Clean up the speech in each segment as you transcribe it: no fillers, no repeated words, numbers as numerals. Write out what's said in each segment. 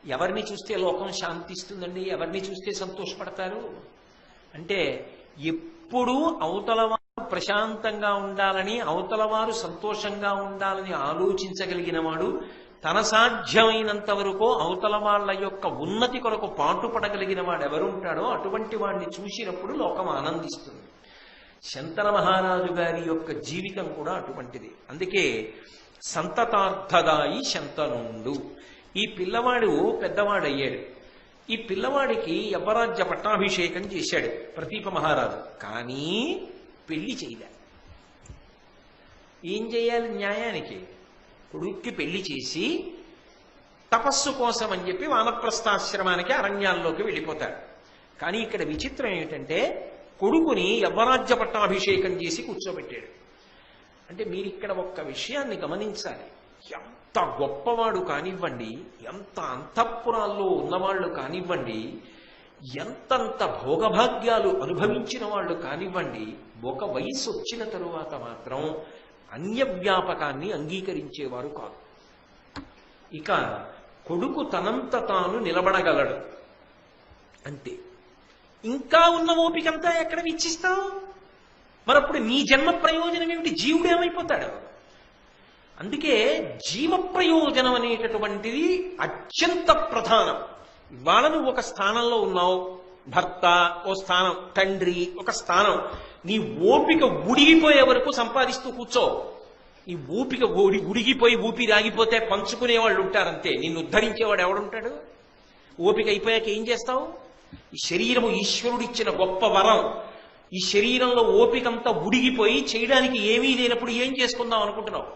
ఎవరిని చూస్తే లోకం శాంతిస్తుందండి? ఎవరిని చూస్తే సంతోషపడతారు? అంటే ఎప్పుడూ అవతల వారు ప్రశాంతంగా ఉండాలని, అవతల వారు సంతోషంగా ఉండాలని ఆలోచించగలిగిన వాడు, తన సాధ్యమైనంత వరకు అవతల వాళ్ళ యొక్క ఉన్నతి కొరకు పాటుపడగలిగిన వాడు ఎవరుంటాడో అటువంటి వాడిని చూసినప్పుడు లోకం ఆనందిస్తుంది. శంతన మహారాజు గారి యొక్క జీవితం కూడా అటువంటిది. అందుకే సంతతార్థదాయి శంతనుండు. ఈ పిల్లవాడు పెద్దవాడయ్యాడు. ఈ పిల్లవాడికి యవ్వరాజ్య పట్టాభిషేకం చేశాడు ప్రతీప మహారాజు. కానీ పెళ్లి చేయలే. ఏం చేయాలి? న్యాయానికి కొడుక్కి పెళ్లి చేసి తపస్సు కోసం అని చెప్పి వానప్రస్థాశ్రమానికి అరణ్యాల్లోకి వెళ్ళిపోతాడు. కానీ ఇక్కడ విచిత్రం ఏమిటంటే కొడుకుని యవ్వరాజ్య పట్టాభిషేకం చేసి కూర్చోబెట్టాడు. అంటే మీరు ఇక్కడ ఒక్క విషయాన్ని గమనించాలి. ఎంత గొప్పవాడు కానివ్వండి, ఎంత అంతఃపురాల్లో ఉన్నవాళ్ళు కానివ్వండి, ఎంతంత భోగభాగ్యాలు అనుభవించిన వాళ్ళు కానివ్వండి, ఒక వయసు వచ్చిన తరువాత మాత్రం అన్యవ్యాపకాన్ని అంగీకరించేవారు కాదు. ఇక కొడుకు తనంత తాను నిలబడగలడు అంతే. ఇంకా ఉన్న ఓపికంతా ఎక్కడ ఇచ్చిస్తావు? మరప్పుడు నీ జన్మ ప్రయోజనం ఏమిటి? జీవుడు ఏమైపోతాడు? అందుకే జీవ ప్రయోజనం అనేటటువంటిది అత్యంత ప్రధానం. ఇవాళ నువ్వు ఒక స్థానంలో ఉన్నావు, భర్త ఓ స్థానం, తండ్రి ఒక స్థానం. నీ ఓపిక ఉడిగిపోయే వరకు సంపాదిస్తూ కూర్చో. ఈ ఓపిక ఉడిగిపోయి ఊపిరి ఆగిపోతే పంచుకునేవాళ్ళు ఉంటారంతే. నిన్ను ఉద్ధరించేవాడు ఎవడుంటాడు? ఓపిక అయిపోయాక ఏం చేస్తావు? ఈ శరీరము ఈశ్వరుడిచ్చిన గొప్ప వరం. ఈ శరీరంలో ఓపికంతా ఉడిగిపోయి చేయడానికి ఏమీ లేనప్పుడు ఏం చేసుకుందాం అనుకుంటున్నావు?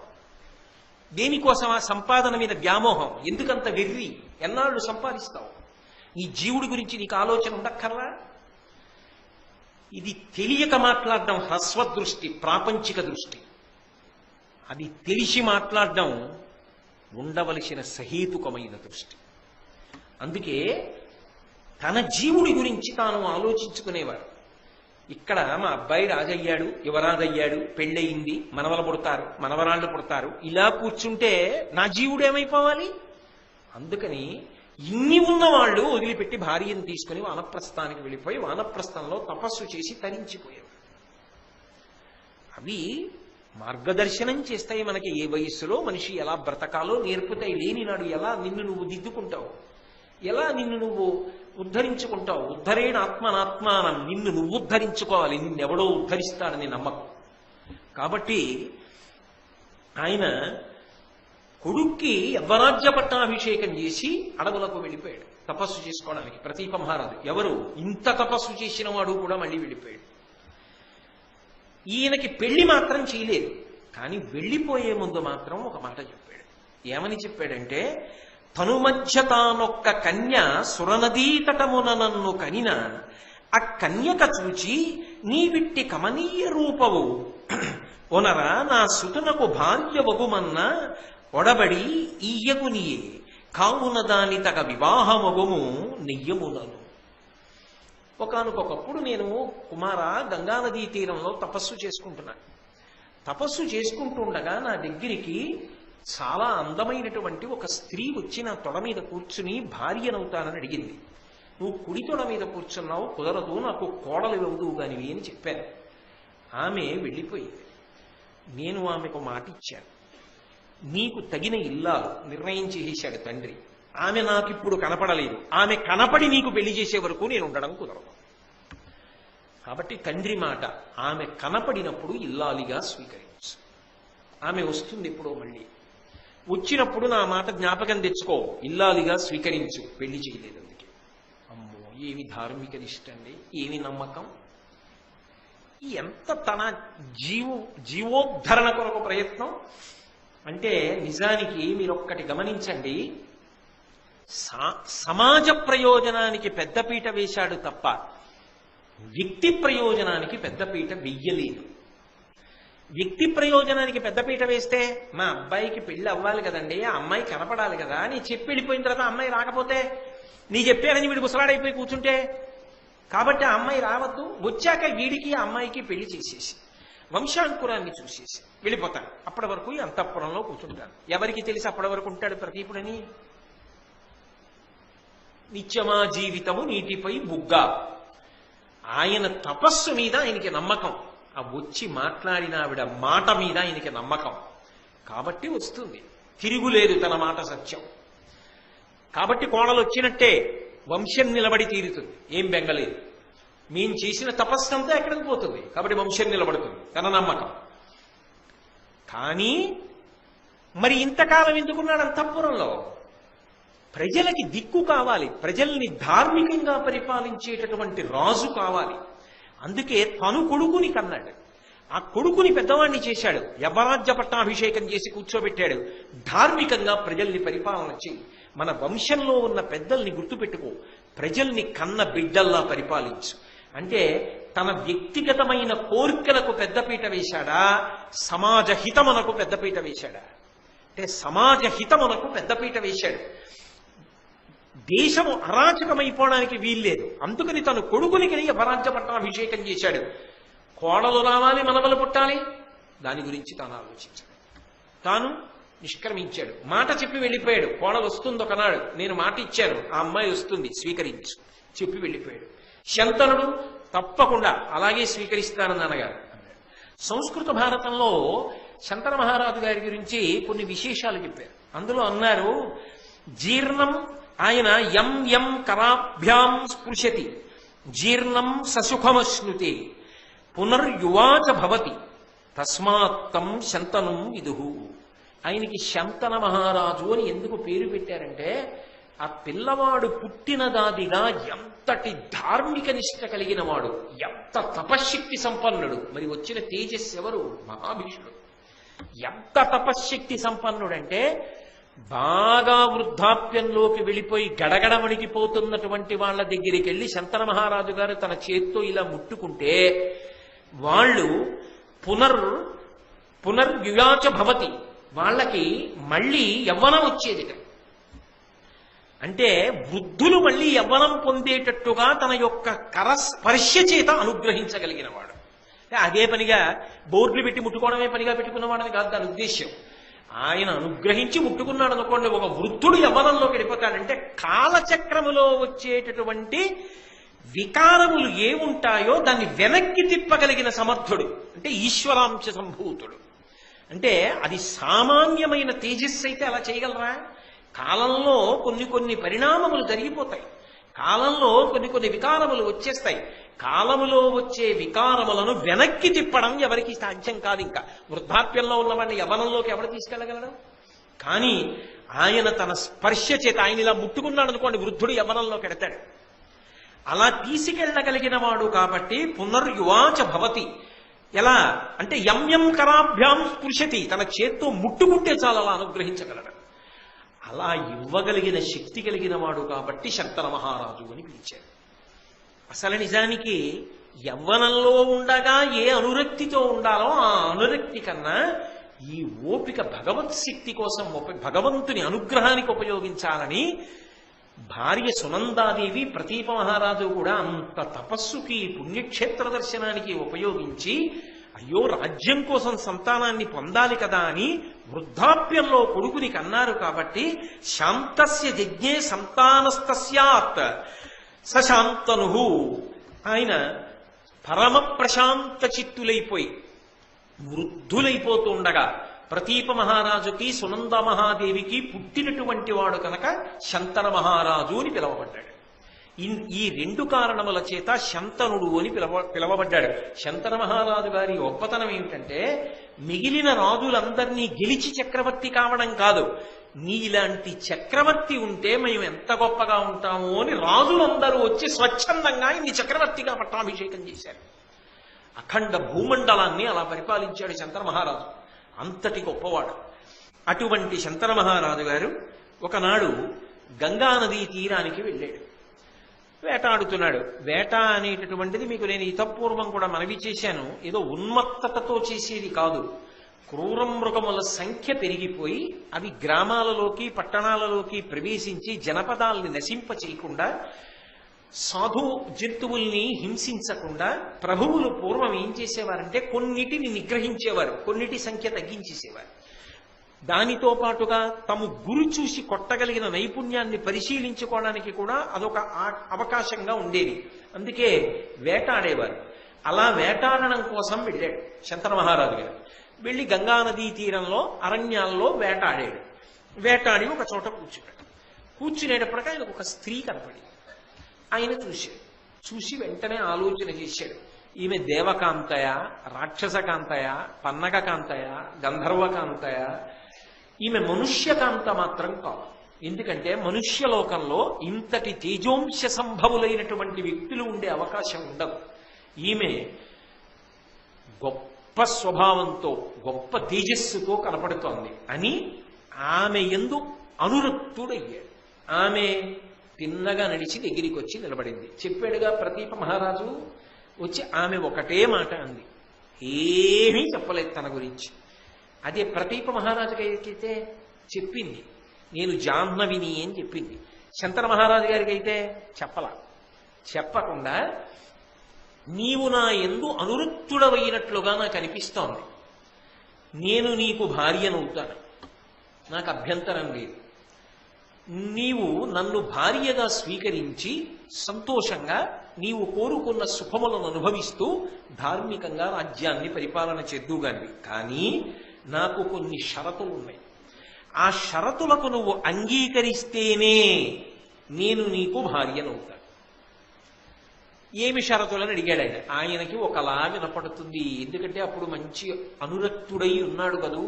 దేనికోసం? ఆ సంపాదన మీద వ్యామోహం. ఎందుకంత వెర్రి? ఎన్నాళ్ళు సంపాదిస్తావు? ఈ జీవుడి గురించి నీకు ఆలోచన ఉండక్కర్లా? ఇది తెలియక మాట్లాడడం హ్రస్వదృష్టి, ప్రాపంచిక దృష్టి. అది తెలిసి మాట్లాడడం ఉండవలసిన సహేతుకమైన దృష్టి. అందుకే తన జీవుడి గురించి తాను ఆలోచించుకునేవారు. ఇక్కడ మా అబ్బాయి రాజయ్యాడు, యువరాజయ్యాడు, పెళ్ళయింది, మనవలు పుడతారు, మనవరాళ్ళు పుడతారు, ఇలా కూర్చుంటే నా జీవుడు ఏమైపోవాలి? అందుకని ఇన్ని ఉన్నవాళ్ళు వదిలిపెట్టి భార్యను తీసుకుని వానప్రస్థానికి వెళ్ళిపోయి వానప్రస్థంలో తపస్సు చేసి తరించిపోయేవారు. అవి మార్గదర్శనం చేస్తాయి మనకి. ఏ వయస్సులో మనిషి ఎలా బ్రతకాలో నేర్పుతాయి. లేనినాడు ఎలా నిన్ను నువ్వు దిద్దుకుంటావు, ఎలా నిన్ను నువ్వు ఉద్ధరించుకుంటావు. ఉద్ధరేణ ఆత్మనాత్మానం. నిన్ను నువ్వు ఉద్ధరించుకోవాలి, నిన్నెవడో ఉద్ధరిస్తాడని నమ్మకం. కాబట్టి ఆయన కొడుక్కి యవ్వరాజ్య పట్టాభిషేకం చేసి అడవులకు వెళ్ళిపోయాడు తపస్సు చేసుకోవడానికి. ప్రతీప మహారాజు ఎవరు? ఇంత తపస్సు చేసిన వాడు కూడా మళ్ళీ వెళ్ళిపోయాడు. ఈయనకి పెళ్లి మాత్రం చేయలేదు. కానీ వెళ్ళిపోయే ముందు మాత్రం ఒక మాట చెప్పాడు. ఏమని చెప్పాడంటే, తను మధ్య తానొక్క కన్య సురనదీ తటమున నన్ను కనిన ఆ కన్యక చూచి నీవిట్టి కమనీయ రూపవు ఒనరా నా సుతునకు భార్య వగుమన్న ఒడబడి ఈయగునియే కావున దాని తగ వివాహమగుము నెయ్యమునను. ఒకానొకప్పుడు నేను కుమార గంగానదీ తీరంలో తపస్సు చేసుకుంటున్నాను. తపస్సు చేసుకుంటుండగా నా దగ్గరికి చాలా అందమైనటువంటి ఒక స్త్రీ వచ్చి నా తొడ మీద కూర్చుని భార్యనవుతానని అడిగింది. నువ్వు కుడి తొడ మీద కూర్చున్నావు, కుదరదు, నాకు కోడలు ఇవ్వదు కానివి అని చెప్పాను. ఆమె వెళ్ళిపోయింది. నేను ఆమెకు మాట ఇచ్చాను, నీకు తగిన ఇల్లాలు నిర్ణయం చేసేశాడు తండ్రి. ఆమె నాకిప్పుడు కనపడలేదు, ఆమె కనపడి నీకు పెళ్లి చేసే వరకు నేను ఉండడం కుదరదు. కాబట్టి తండ్రి మాట, ఆమె కనపడినప్పుడు ఇల్లాలిగా స్వీకరించు. ఆమె వస్తుంది ఎప్పుడో మళ్ళీ. వచ్చినప్పుడు నా మాట జ్ఞాపకం తెచ్చుకో, ఇల్లాలిగా స్వీకరించు. పెళ్లి చేయలేదు అందుకే. అమ్మో, ఏమి ధార్మిక నిష్ట అండి, ఏమి నమ్మకం! ఎంత తన జీవోద్ధరణ కొరకు ప్రయత్నం అంటే. నిజానికి మీరొక్కటి గమనించండి, సమాజ ప్రయోజనానికి పెద్దపీట వేశాడు తప్ప వ్యక్తి ప్రయోజనానికి పెద్దపీట వెయ్యలేదు. వ్యక్తి ప్రయోజనానికి పెద్దపీట వేస్తే మా అబ్బాయికి పెళ్లి అవ్వాలి కదండి, ఆ అమ్మాయి కనపడాలి కదా అని చెప్పి వెళ్ళిపోయిన తర్వాత అమ్మాయి రాకపోతే, నీ చెప్పానని వీడు ముసలాడైపోయి కూర్చుంటే, కాబట్టి ఆ అమ్మాయి రావద్దు, వచ్చాక వీడికి ఆ అమ్మాయికి పెళ్లి చేసేసి వంశాంకురాన్ని చూసేసి వెళ్ళిపోతాను. అప్పటి వరకు ఈ అంతఃపురంలో కూర్చుంటాను. ఎవరికి తెలిసి అప్పటి వరకు ఉంటాడు ప్రతీపుడని? నిత్యమా జీవితము నీటిపై బుగ్గ. ఆయన తపస్సు మీద ఆయనకి నమ్మకం, ఆ వచ్చి మాట్లాడిన ఆవిడ మాట మీద ఆయనకి నమ్మకం. కాబట్టి వస్తుంది, తిరుగులేదు, తన మాట సత్యం. కాబట్టి కోడలు వచ్చినట్టే వంశం నిలబడి తీరుతుంది, ఏం బెంగలేదు. మేం చేసిన తపస్సు అంతా ఎక్కడికి పోతుంది, కాబట్టి వంశం నిలబడుతుంది, తన నమ్మకం. కానీ మరి ఇంతకాలం ఎందుకున్నాడు అంతఃపురంలో? ప్రజలకి దిక్కు కావాలి, ప్రజల్ని ధార్మికంగా పరిపాలించేటటువంటి రాజు కావాలి. అందుకే తను కొడుకుని కన్నాడు, ఆ కొడుకుని పెద్దవాణ్ణి చేశాడు, యవరాజ్య పట్టాభిషేకం చేసి కూర్చోబెట్టాడు. ధార్మికంగా ప్రజల్ని పరిపాలన చేయి, మన వంశంలో ఉన్న పెద్దల్ని గుర్తుపెట్టుకో, ప్రజల్ని కన్న బిడ్డల్లా పరిపాలించు. అంటే తన వ్యక్తిగతమైన కోరికలకు పెద్దపీట వేశాడా, సమాజ హితమునకు పెద్దపీట వేశాడా? అంటే సమాజ హితమునకు పెద్దపీట వేశాడు. దేశము అరాచకమైపోవడానికి వీల్లేదు, అందుకని తను కొడుకునికి యవరాజ్య పట్టాభిషేకం చేశాడు. కోడలు రావాలి, మనవలు పుట్టాలి, దాని గురించి తాను ఆలోచించాడు. తాను నిష్క్రమించాడు, మాట చెప్పి వెళ్ళిపోయాడు. కోడలు వస్తుంది ఒకనాడు, నేను మాట ఇచ్చాను, ఆ అమ్మాయి వస్తుంది, స్వీకరించు చెప్పి వెళ్ళిపోయాడు. శంతనుడు తప్పకుండా అలాగే స్వీకరిస్తానని నాన్నగారు అన్నాడు. సంస్కృత భారతంలో శంతన మహారాజు గారి గురించి కొన్ని విశేషాలు చెప్పారు. అందులో అన్నారు, జీర్ణం ఆయన యం యం కరాభ్యాం స్పృశతి జీర్ణం ససుఖమశ్నుతే పునర్యువాచ భవతి తస్మాత్తం శంతనం విదుహు. ఆయనకి శంతన మహారాజు అని ఎందుకు పేరు పెట్టారంటే, ఆ పిల్లవాడు పుట్టినదాదిగా ఎంతటి ధార్మిక నిష్ట కలిగిన వాడు, ఎంత తపశ్శక్తి సంపన్నుడు. మరి వచ్చిన తేజస్సు ఎవరు? మహాభీషుడు. ఎంత తపశ్శక్తి సంపన్నుడంటే, బాగా వృద్ధాప్యంలోకి వెళ్ళిపోయి గడగడ వణికిపోతున్నటువంటి వాళ్ళ దగ్గరికి వెళ్ళి శంతన మహారాజు గారు తన చేత్తో ఇలా ముట్టుకుంటే వాళ్ళు పునర్యుయాచ భవతి, వాళ్ళకి మళ్ళీ యవ్వనం వచ్చేదిట. అంటే వృద్ధులు మళ్ళీ యవ్వనం పొందేటట్టుగా తన యొక్క కరస్పర్శ చేత అనుగ్రహించగలిగిన వాడు. అదే పనిగా బోర్డులు పెట్టి ముట్టుకోవడమే పనిగా పెట్టుకున్నవాడని కాదు దాని ఉద్దేశ్యం. ఆయన అనుగ్రహించి ముట్టుకున్నాడు అనుకోండి, ఒక వృద్ధుడు యవ్వనంలోకి వెళ్ళిపోతాడంటే కాలచక్రములో వచ్చేటటువంటి వికారములు ఏముంటాయో దాన్ని వెనక్కి తిప్పగలిగిన సమర్థుడు, అంటే ఈశ్వరాంశ సంభూతుడు. అంటే అది సామాన్యమైన తేజస్సు అయితే అలా చేయగలరా? కాలంలో కొన్ని కొన్ని పరిణామములు జరిగిపోతాయి, కాలంలో కొన్ని కొన్ని వికారములు వచ్చేస్తాయి. కాలములో వచ్చే వికారములను వెనక్కి తిప్పడం ఎవరికి సాధ్యం కాదు. ఇంకా వృద్ధాప్యంలో ఉన్నవాడిని యవ్వనంలోకి ఎవరు తీసుకెళ్ళగలడు? కానీ ఆయన తన స్పర్శ చేత, ఆయన ఇలా ముట్టుకున్నాడు అనుకోండి, వృద్ధుడు యవ్వనంలోకి ఎడతాడు. అలా తీసుకెళ్ళగలిగిన వాడు కాబట్టి పునర్యువాచ భవతి. ఎలా అంటే యం యం కరాభ్యాం స్పృశతి, తన చేత్తో ముట్టుకుంటే చాలా అలా అనుగ్రహించగలడు. అలా ఇవ్వగలిగిన శక్తి కలిగిన వాడు కాబట్టి శంతన మహారాజు అని పిలిచారు. అసలు నిజానికి యవ్వనంలో ఉండగా ఏ అనురక్తితో ఉండాలో ఆ అనురక్తి కన్నా ఈ ఓపిక భగవత్ శక్తి కోసం, భగవంతుని అనుగ్రహానికి ఉపయోగించాలని భార్య సునందాదేవి, ప్రతీప మహారాజు కూడా అంత తపస్సుకి, పుణ్యక్షేత్ర దర్శనానికి ఉపయోగించి, అయ్యో రాజ్యం కోసం సంతానాన్ని పొందాలి కదా అని వృద్ధాప్యంలో కొడుకుని కన్నారు. కాబట్టి శాంతస్య యజ్ఞే సంతానస్తస్యాత్ సశాంతను, ఆయన పరమ ప్రశాంత చిత్తులైపోయి వృద్ధులైపోతూ ఉండగా ప్రతీప మహారాజుకి సునంద మహాదేవికి పుట్టినటువంటి వాడు కనుక శంతన మహారాజు అని పిలవబడ్డాడు. ఈ రెండు కారణముల చేత శంతనుడు అని పిలవబడ్డాడు. శంతన మహారాజు గారి గొప్పతనం ఏమిటంటే, మిగిలిన రాజులందరినీ గెలిచి చక్రవర్తి కావడం కాదు, నీలాంటి చక్రవర్తి ఉంటే మేము ఎంత గొప్పగా ఉంటామో అని రాజులందరూ వచ్చి స్వచ్ఛందంగా ఇన్ని చక్రవర్తిగా పట్టాభిషేకం చేశారు. అఖండ భూమండలాన్ని అలా పరిపాలించాడు శంతన మహారాజు, అంతటి గొప్పవాడు. అటువంటి శంతన మహారాజు గారు ఒకనాడు గంగానదీ తీరానికి వెళ్ళాడు. వేటాడుతున్నాడు. వేట అనేటటువంటిది మీకు నేను ఇతపూర్వం కూడా మనవి చేశాను, ఏదో ఉన్మత్తతతో చేసేది కాదు. క్రూర మృగముల సంఖ్య పెరిగిపోయి అవి గ్రామాలలోకి, పట్టణాలలోకి ప్రవేశించి జనపదాల్ని నశింప చేయకుండా, సాధు జంతువుల్ని హింసించకుండా ప్రభువులు పూర్వం ఏం చేసేవారంటే కొన్నిటిని నిగ్రహించేవారు, కొన్నిటి సంఖ్య తగ్గించేసేవారు. దానితో పాటుగా తమ గురి చూసి కొట్టగలిగిన నైపుణ్యాన్ని పరిశీలించుకోవడానికి కూడా అదొక అవకాశంగా ఉండేది. అందుకే వేటాడేవారు. అలా వేటాడడం కోసం వెళ్ళాడు శంతన మహారాజు గారు. వెళ్ళి గంగానదీ తీరంలో అరణ్యాల్లో వేటాడాడు. వేటాడి ఒక చోట కూర్చున్నాడు. కూర్చునేటప్పటికీ ఆయనకు ఒక స్త్రీ కనపడి ఆయన చూసి వెంటనే ఆలోచన చేశాడు. ఈమె దేవకాంతయ, రాక్షసకాంతయ, పన్నగకాంతయ, గంధర్వకాంతయ, ఈమె మనుష్యకాంత మాత్రం కాదు. ఎందుకంటే మనుష్యలోకంలో ఇంతటి తేజోంశ సంభవులైనటువంటి వ్యక్తులు ఉండే అవకాశం ఉండదు. ఈమె గొప్ప స్వభావంతో గొప్ప తేజస్సుతో కనపడుతోంది అని ఆమె యందు అనురక్తుడయ్యాడు. ఆమె తిన్నగా నడిచి దగ్గరికి వచ్చి నిలబడింది. చెప్పాడుగా ప్రదీప మహారాజు వచ్చి ఆమె ఒకటే మాట అంది, ఏమీ చెప్పలేదు తన గురించి. అదే ప్రదీప మహారాజు గారికి అయితే చెప్పింది, నేను జాహ్నవిని అని చెప్పింది. శంతన మహారాజు గారికి అయితే చెప్పకుండా నీవు నా యందు అనురక్తుడవైనట్లుగా నాకు అనిపిస్తోంది, నేను నీకు భార్యనవుతాను, నాకు అభ్యంతరం లేదు, నీవు నన్ను భార్యగా స్వీకరించి సంతోషంగా నీవు కోరుకున్న సుఖములను అనుభవిస్తూ ధార్మికంగా రాజ్యాన్ని పరిపాలన చేద్దుగానివి. కానీ నాకు కొన్ని షరతులు ఉన్నాయి. ఆ షరతులకు నువ్వు అంగీకరిస్తేనే నేను నీకు భార్యనవుతాను. ఏమి షరతులని అడిగాడు ఆయన. ఆయనకి ఒకలా వినపడుతుంది, ఎందుకంటే అప్పుడు మంచి అనురక్తుడై ఉన్నాడు కదూ.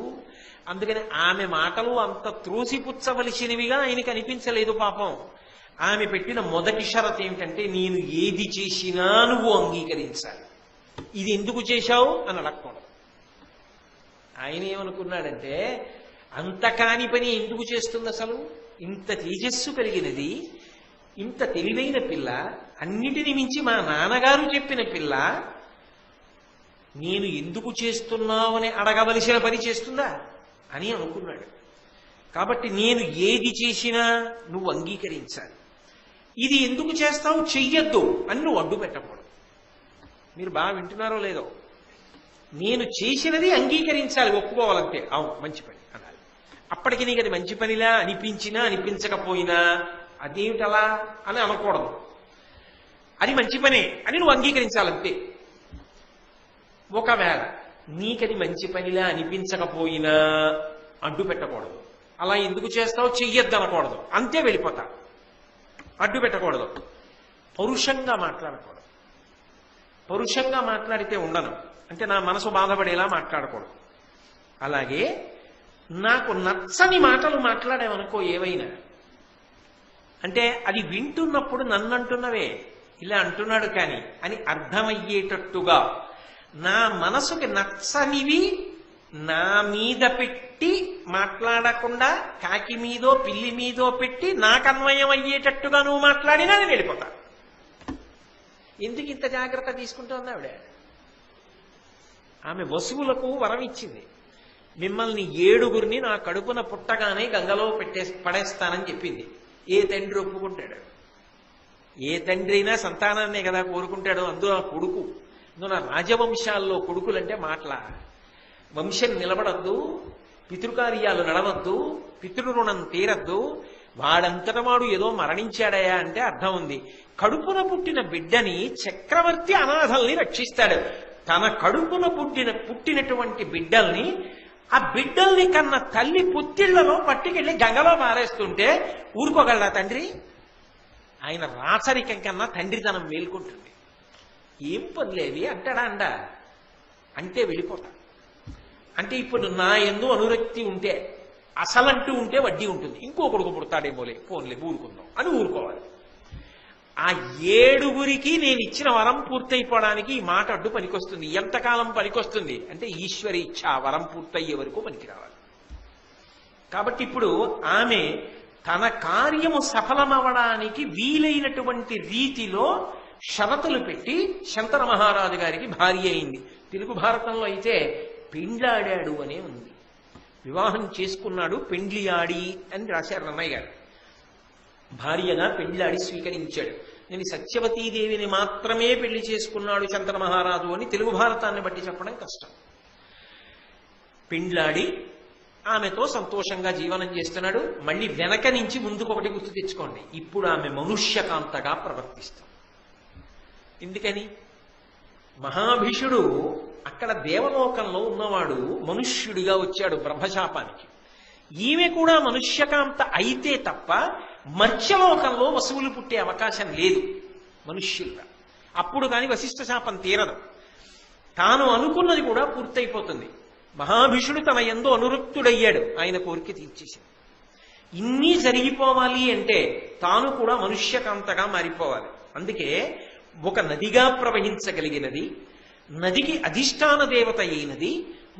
అందుకని ఆమె మాటలు అంత త్రోసిపుచ్చవలసినవిగా ఆయనకి అనిపించలేదు పాపం. ఆమె పెట్టిన మొదటి షరతు ఏమిటంటే, నేను ఏది చేసినా నువ్వు అంగీకరించాలి. ఇది ఎందుకు చేశావు అని అడగకూడదు. ఆయన ఏమనుకున్నాడంటే, అంత కాని పని ఎందుకు చేస్తుంది అసలు? ఇంత తేజస్సు కలిగినది, ఇంత తెలివైన పిల్ల, అన్నిటిని మించి మా నాన్నగారు చెప్పిన పిల్ల, నేను ఎందుకు చేస్తున్నావని అడగవలసిన పని చేస్తుందా అని అనుకున్నాడు. కాబట్టి నేను ఏది చేసినా నువ్వు అంగీకరించాలి. ఇది ఎందుకు చేస్తావు, చెయ్యొద్దు అని నువ్వు అడ్డు పెట్టకూడదు. మీరు బాగా వింటున్నారో లేదో, నేను చేసినది అంగీకరించాలి, ఒప్పుకోవాలంటే అవును మంచి పని అనాలి. అప్పటికి నీకు అది మంచి పనిలా అనిపించినా అనిపించకపోయినా అదేమిటలా అని అనకూడదు. అది మంచి పనే అని నువ్వు అంగీకరించాలంతే. ఒకవేళ నీకది మంచి పనిలా అనిపించకపోయినా అడ్డు పెట్టకూడదు. అలా ఎందుకు చేస్తావు, చెయ్యొద్దు అనకూడదు, అంతే వెళ్ళిపోతా. అడ్డు పెట్టకూడదు. పరుషంగా మాట్లాడకూడదు. పరుషంగా మాట్లాడితే ఉండను, అంటే నా మనసు బాధపడేలా మాట్లాడకూడదు. అలాగే నాకు నచ్చని మాటలు మాట్లాడామనుకో ఏవైనా, అంటే అది వింటున్నప్పుడు నన్ను అంటున్నవే ఇలా అంటున్నాడు కానీ అని అర్థమయ్యేటట్టుగా నా మనసుకి నచ్చనివి నా మీద పెట్టి మాట్లాడకుండా కాకి మీదో పిల్లి మీదో పెట్టి నాకు అన్వయం అయ్యేటట్టుగా నువ్వు మాట్లాడినా నేను వెళ్ళిపోతా. ఎందుకు ఇంత జాగ్రత్త తీసుకుంటోంది ఆవిడ? ఆమె వసువులకు వరం ఇచ్చింది, మిమ్మల్ని 7గురిని నా కడుపున పుట్టగానే గంగలో పడేస్తానని చెప్పింది. ఏ తండ్రి ఒప్పుకుంటాడు? ఏ తండ్రి అయినా సంతానాన్నే కదా కోరుకుంటాడు. అందులో కొడుకు, అందులో రాజవంశాల్లో కొడుకులంటే మాటల వంశం నిలబడద్దు, పితృకార్యాలు నడవద్దు, పితృరుణం తీరద్దు. వాడంతట వాడు ఏదో మరణించాడయా అంటే అర్థం ఉంది. కడుపున పుట్టిన బిడ్డని చక్రవర్తి అనాథల్ని రక్షిస్తాడు. తన కడుపున పుట్టినటువంటి బిడ్డల్ని, ఆ బిడ్డల్ని కన్న తల్లి పుత్తిళ్లలో పట్టుకెళ్ళి గంగలో పారేస్తుంటే ఊరుకోగలడా తండ్రి? ఆయన రాచరికం కన్నా తండ్రితనం మేల్కొంటుంది. ఏం పనులేవి అంటాడా అంటే వెళ్ళిపోతా. అంటే ఇప్పుడు నా యందు అనురక్తి ఉంటే, అసలంటూ ఉంటే వడ్డీ ఉంటుంది, ఇంకో కొడుకు పుడతాడేమోలే పోన్లే ఊరుకుందాం అని ఊరుకోవాలి. ఆ 7గురికి నేను ఇచ్చిన వరం పూర్తయిపోవడానికి ఈ మాట అడ్డు పనికొస్తుంది. ఎంతకాలం పనికొస్తుంది అంటే ఈశ్వరి ఇచ్చ వరం పూర్తయ్యే వరకు పనికి రావాలి. కాబట్టి ఇప్పుడు ఆమె తన కార్యము సఫలమవడానికి వీలైనటువంటి రీతిలో షరతులు పెట్టి శంతన మహారాజు గారికి భార్య అయింది. తెలుగు భారతంలో అయితే పెండ్లాడాడు అనే ఉంది. వివాహం చేసుకున్నాడు, పెండ్లి ఆడి అని రాశారు రన్నయ్య గారు. భార్యగా పెండ్లాడి స్వీకరించాడు. నేను సత్యవతీదేవిని మాత్రమే పెళ్లి చేసుకున్నాడు శంతన మహారాజు అని తెలుగు భారతాన్ని బట్టి చెప్పడం కష్టం. పెండ్లాడి ఆమెతో సంతోషంగా జీవనం చేస్తున్నాడు. మళ్ళీ వెనక నుంచి ముందుకు ఒకటి గుర్తు తెచ్చుకోండి, ఇప్పుడు ఆమె మనుష్యకాంతగా ప్రవర్తిస్తాం. ఎందుకని? మహాభీషుడు అక్కడ దేవలోకంలో ఉన్నవాడు మనుష్యుడిగా వచ్చాడు బ్రహ్మశాపానికి. ఈమె కూడా మనుష్యకాంత అయితే తప్ప మర్త్యలోకంలో వసువులు పుట్టే అవకాశం లేదు మనుష్యులుగా. అప్పుడు కాని వశిష్ఠ శాపం తీరదు. తాను అనుకున్నది కూడా పూర్తయిపోతుంది. మహాభీషుడు తన యందు అనురక్తుడయ్యాడు, ఆయన కోరిక తీర్చేసింది. ఇన్ని జరిగిపోవాలి అంటే తాను కూడా మనుష్యకాంతగా మారిపోవాలి. అందుకే ఒక నదిగా ప్రవహించగలిగినది, నదికి అధిష్టాన దేవత అయినది,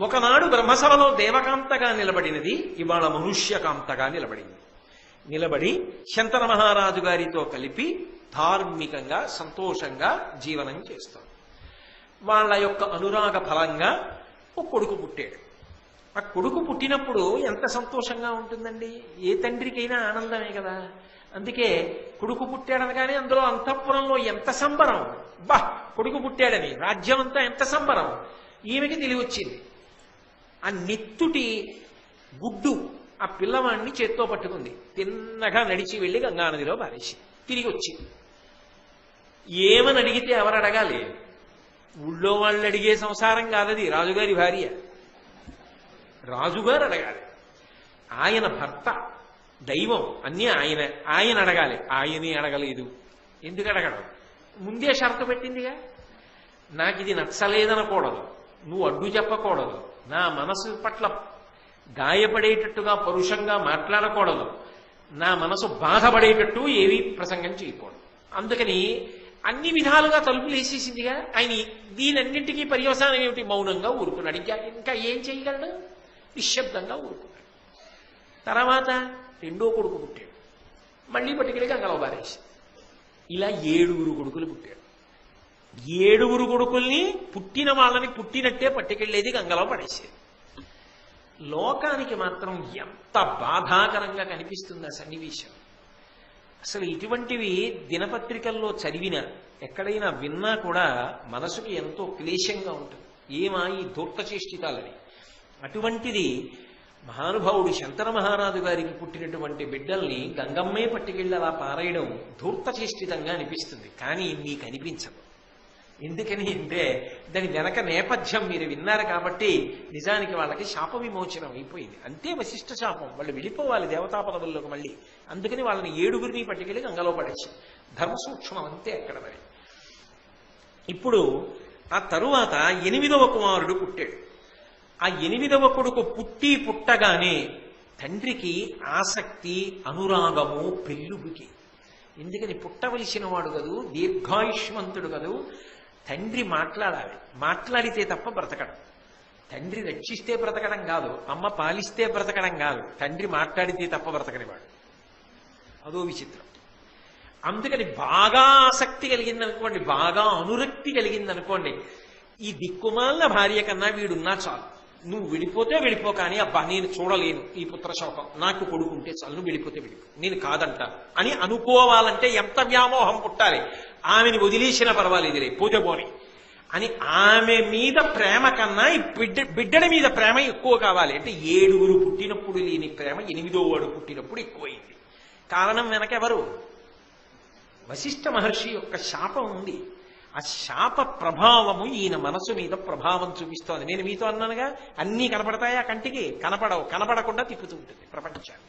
ఒకనాడు బ్రహ్మసభలో దేవకాంతగా నిలబడినది, ఇవాళ మనుష్యకాంతగా నిలబడి శంతన మహారాజు గారితో కలిపి ధార్మికంగా సంతోషంగా జీవనం చేస్తాం. వాళ్ళ యొక్క అనురాగ ఫలంగా ఒక కొడుకు పుట్టాడు. ఆ కొడుకు పుట్టినప్పుడు ఎంత సంతోషంగా ఉంటుందండి, ఏ తండ్రికైనా ఆనందమే కదా. అందుకే కొడుకు పుట్టాడనగానే అందులో అంతఃపురంలో ఎంత సంబరం, బా కొడుకు పుట్టాడని రాజ్యం అంతా ఎంత సంబరం. ఈమెకి తెలివచ్చింది. ఆ నెత్తుటి గుడ్డు ఆ పిల్లవాడిని చేత్తో పట్టుకుంది, తిన్నగా నడిచి వెళ్ళి గంగానదిలో పారేసి తిరిగి వచ్చింది. ఏమని అడిగితే ఎవరు అడగాలి? ఊళ్ళో వాళ్ళు అడిగే సంసారం కాదది, రాజుగారి భార్య. రాజుగారు అడగాలి. ఆయన భర్త, దైవం అన్నీ ఆయన అడగాలి. ఆయనే అడగలేదు. ఎందుకు అడగడం? ముందే షరతు పెట్టిందిగా, నాకు ఇది నచ్చలేదనకూడదు, నువ్వు అడ్డు చెప్పకూడదు, నా మనసు పట్ల గాయపడేటట్టుగా పరుషంగా మాట్లాడకూడదు, నా మనసు బాధపడేటట్టు ఏవి ప్రసంగం చేయకూడదు. అందుకని అన్ని విధాలుగా తలుపులు వేసేసిందిగా. ఆయన దీనన్నింటికీ పర్యవసానం ఏమిటి? మౌనంగా ఊరుకున్నాడు. ఇంకా ఏం చేయగలడు? నిశ్శబ్దంగా ఊరుకున్నాడు. తర్వాత రెండో కొడుకు పుట్టాడు. మళ్ళీ పట్టుకెళ్ళి గంగలో పారేసి ఇలా 7 కొడుకులు పుట్టాడు. 7 కొడుకుల్ని పుట్టిన వాళ్ళని పుట్టినట్టే పట్టుకెళ్ళేది, గంగలో పడేసేది. లోకానికి మాత్రం ఎంత బాధాకరంగా కనిపిస్తుంది ఆ సన్నివేశం. అసలు ఇటువంటివి దినపత్రికల్లో చదివినా ఎక్కడైనా విన్నా కూడా మనసుకి ఎంతో క్లేశంగా ఉంటుంది. ఏమా ఈ ధూర్తచేష్టితాలని. అటువంటిది మహానుభావుడు శంతన మహారాజు గారికి పుట్టినటువంటి బిడ్డల్ని గంగమ్మే పట్టుకెళ్ళి అలా పారేయడం ధూర్తచేష్టితంగా అనిపిస్తుంది. కానీ మీకు అనిపించదు. ఎందుకని అంటే దాని వెనక నేపథ్యం మీరు విన్నారు కాబట్టి నిజానికి వాళ్ళకి శాప విమోచనం అయిపోయింది. అంతే వశిష్ఠ శాపం, వాళ్ళు వెళ్ళిపోవాలి దేవతా పదవుల్లోకి మళ్ళీ. అందుకని వాళ్ళని 7 పట్టుకెళ్ళి గంగలో పడేసి ధర్మ సూక్ష్మం అంతే అక్కడ. మరి ఇప్పుడు ఆ తరువాత 8వ కుమారుడు పుట్టాడు. ఆ 8వ కొడుకు పుట్టగానే తండ్రికి ఆసక్తి అనురాగము పెళ్ళుబుకి. ఎందుకని పుట్టవలసిన వాడు కదూ, దీర్ఘాయుష్మంతుడు కదూ. తండ్రి మాట్లాడాలి, మాట్లాడితే తప్ప బ్రతకడం. తండ్రి రక్షిస్తే బ్రతకడం కాదు, అమ్మ పాలిస్తే బ్రతకడం కాదు, తండ్రి మాట్లాడితే తప్ప బ్రతకనివాడు. అదో విచిత్రం. అందుకని బాగా ఆసక్తి కలిగిందనుకోండి, బాగా అనురక్తి కలిగిందనుకోండి, ఈ దిక్కుమాలిన భార్య కన్నా వీడున్నా చాలు, నువ్వు వెళ్ళిపోతే వెళ్ళిపో, కానీ అబ్బా నేను చూడలేను ఈ పుత్రశోకం, నాకు కొడుకుంటే చాలు, నువ్వు వెళ్ళిపోతే వెళ్ళిపో, నేను కాదంట అని అనుకోవాలంటే ఎంత వ్యామోహం పుట్టాలి. ఆమెని వదిలేసినా పర్వాలేదులే, పోతే పోని అని ఆమె మీద ప్రేమ కన్నా ఈ బిడ్డడి మీద ప్రేమ ఎక్కువ కావాలి. అంటే 7 పుట్టినప్పుడు లేని ప్రేమ 8వ వాడు పుట్టినప్పుడు ఎక్కువైంది. కారణం వెనకెవరు? వశిష్ఠ మహర్షి యొక్క శాపం ఉంది. ఆ శాప ప్రభావము ఈయన మనసు మీద ప్రభావం చూపిస్తోంది. నేను మీతో అన్నానుగా, అన్నీ కనపడతాయా కంటికి? కనపడవు, కనపడకుండా తిప్పుతూ ఉంటుంది ప్రపంచాన్ని.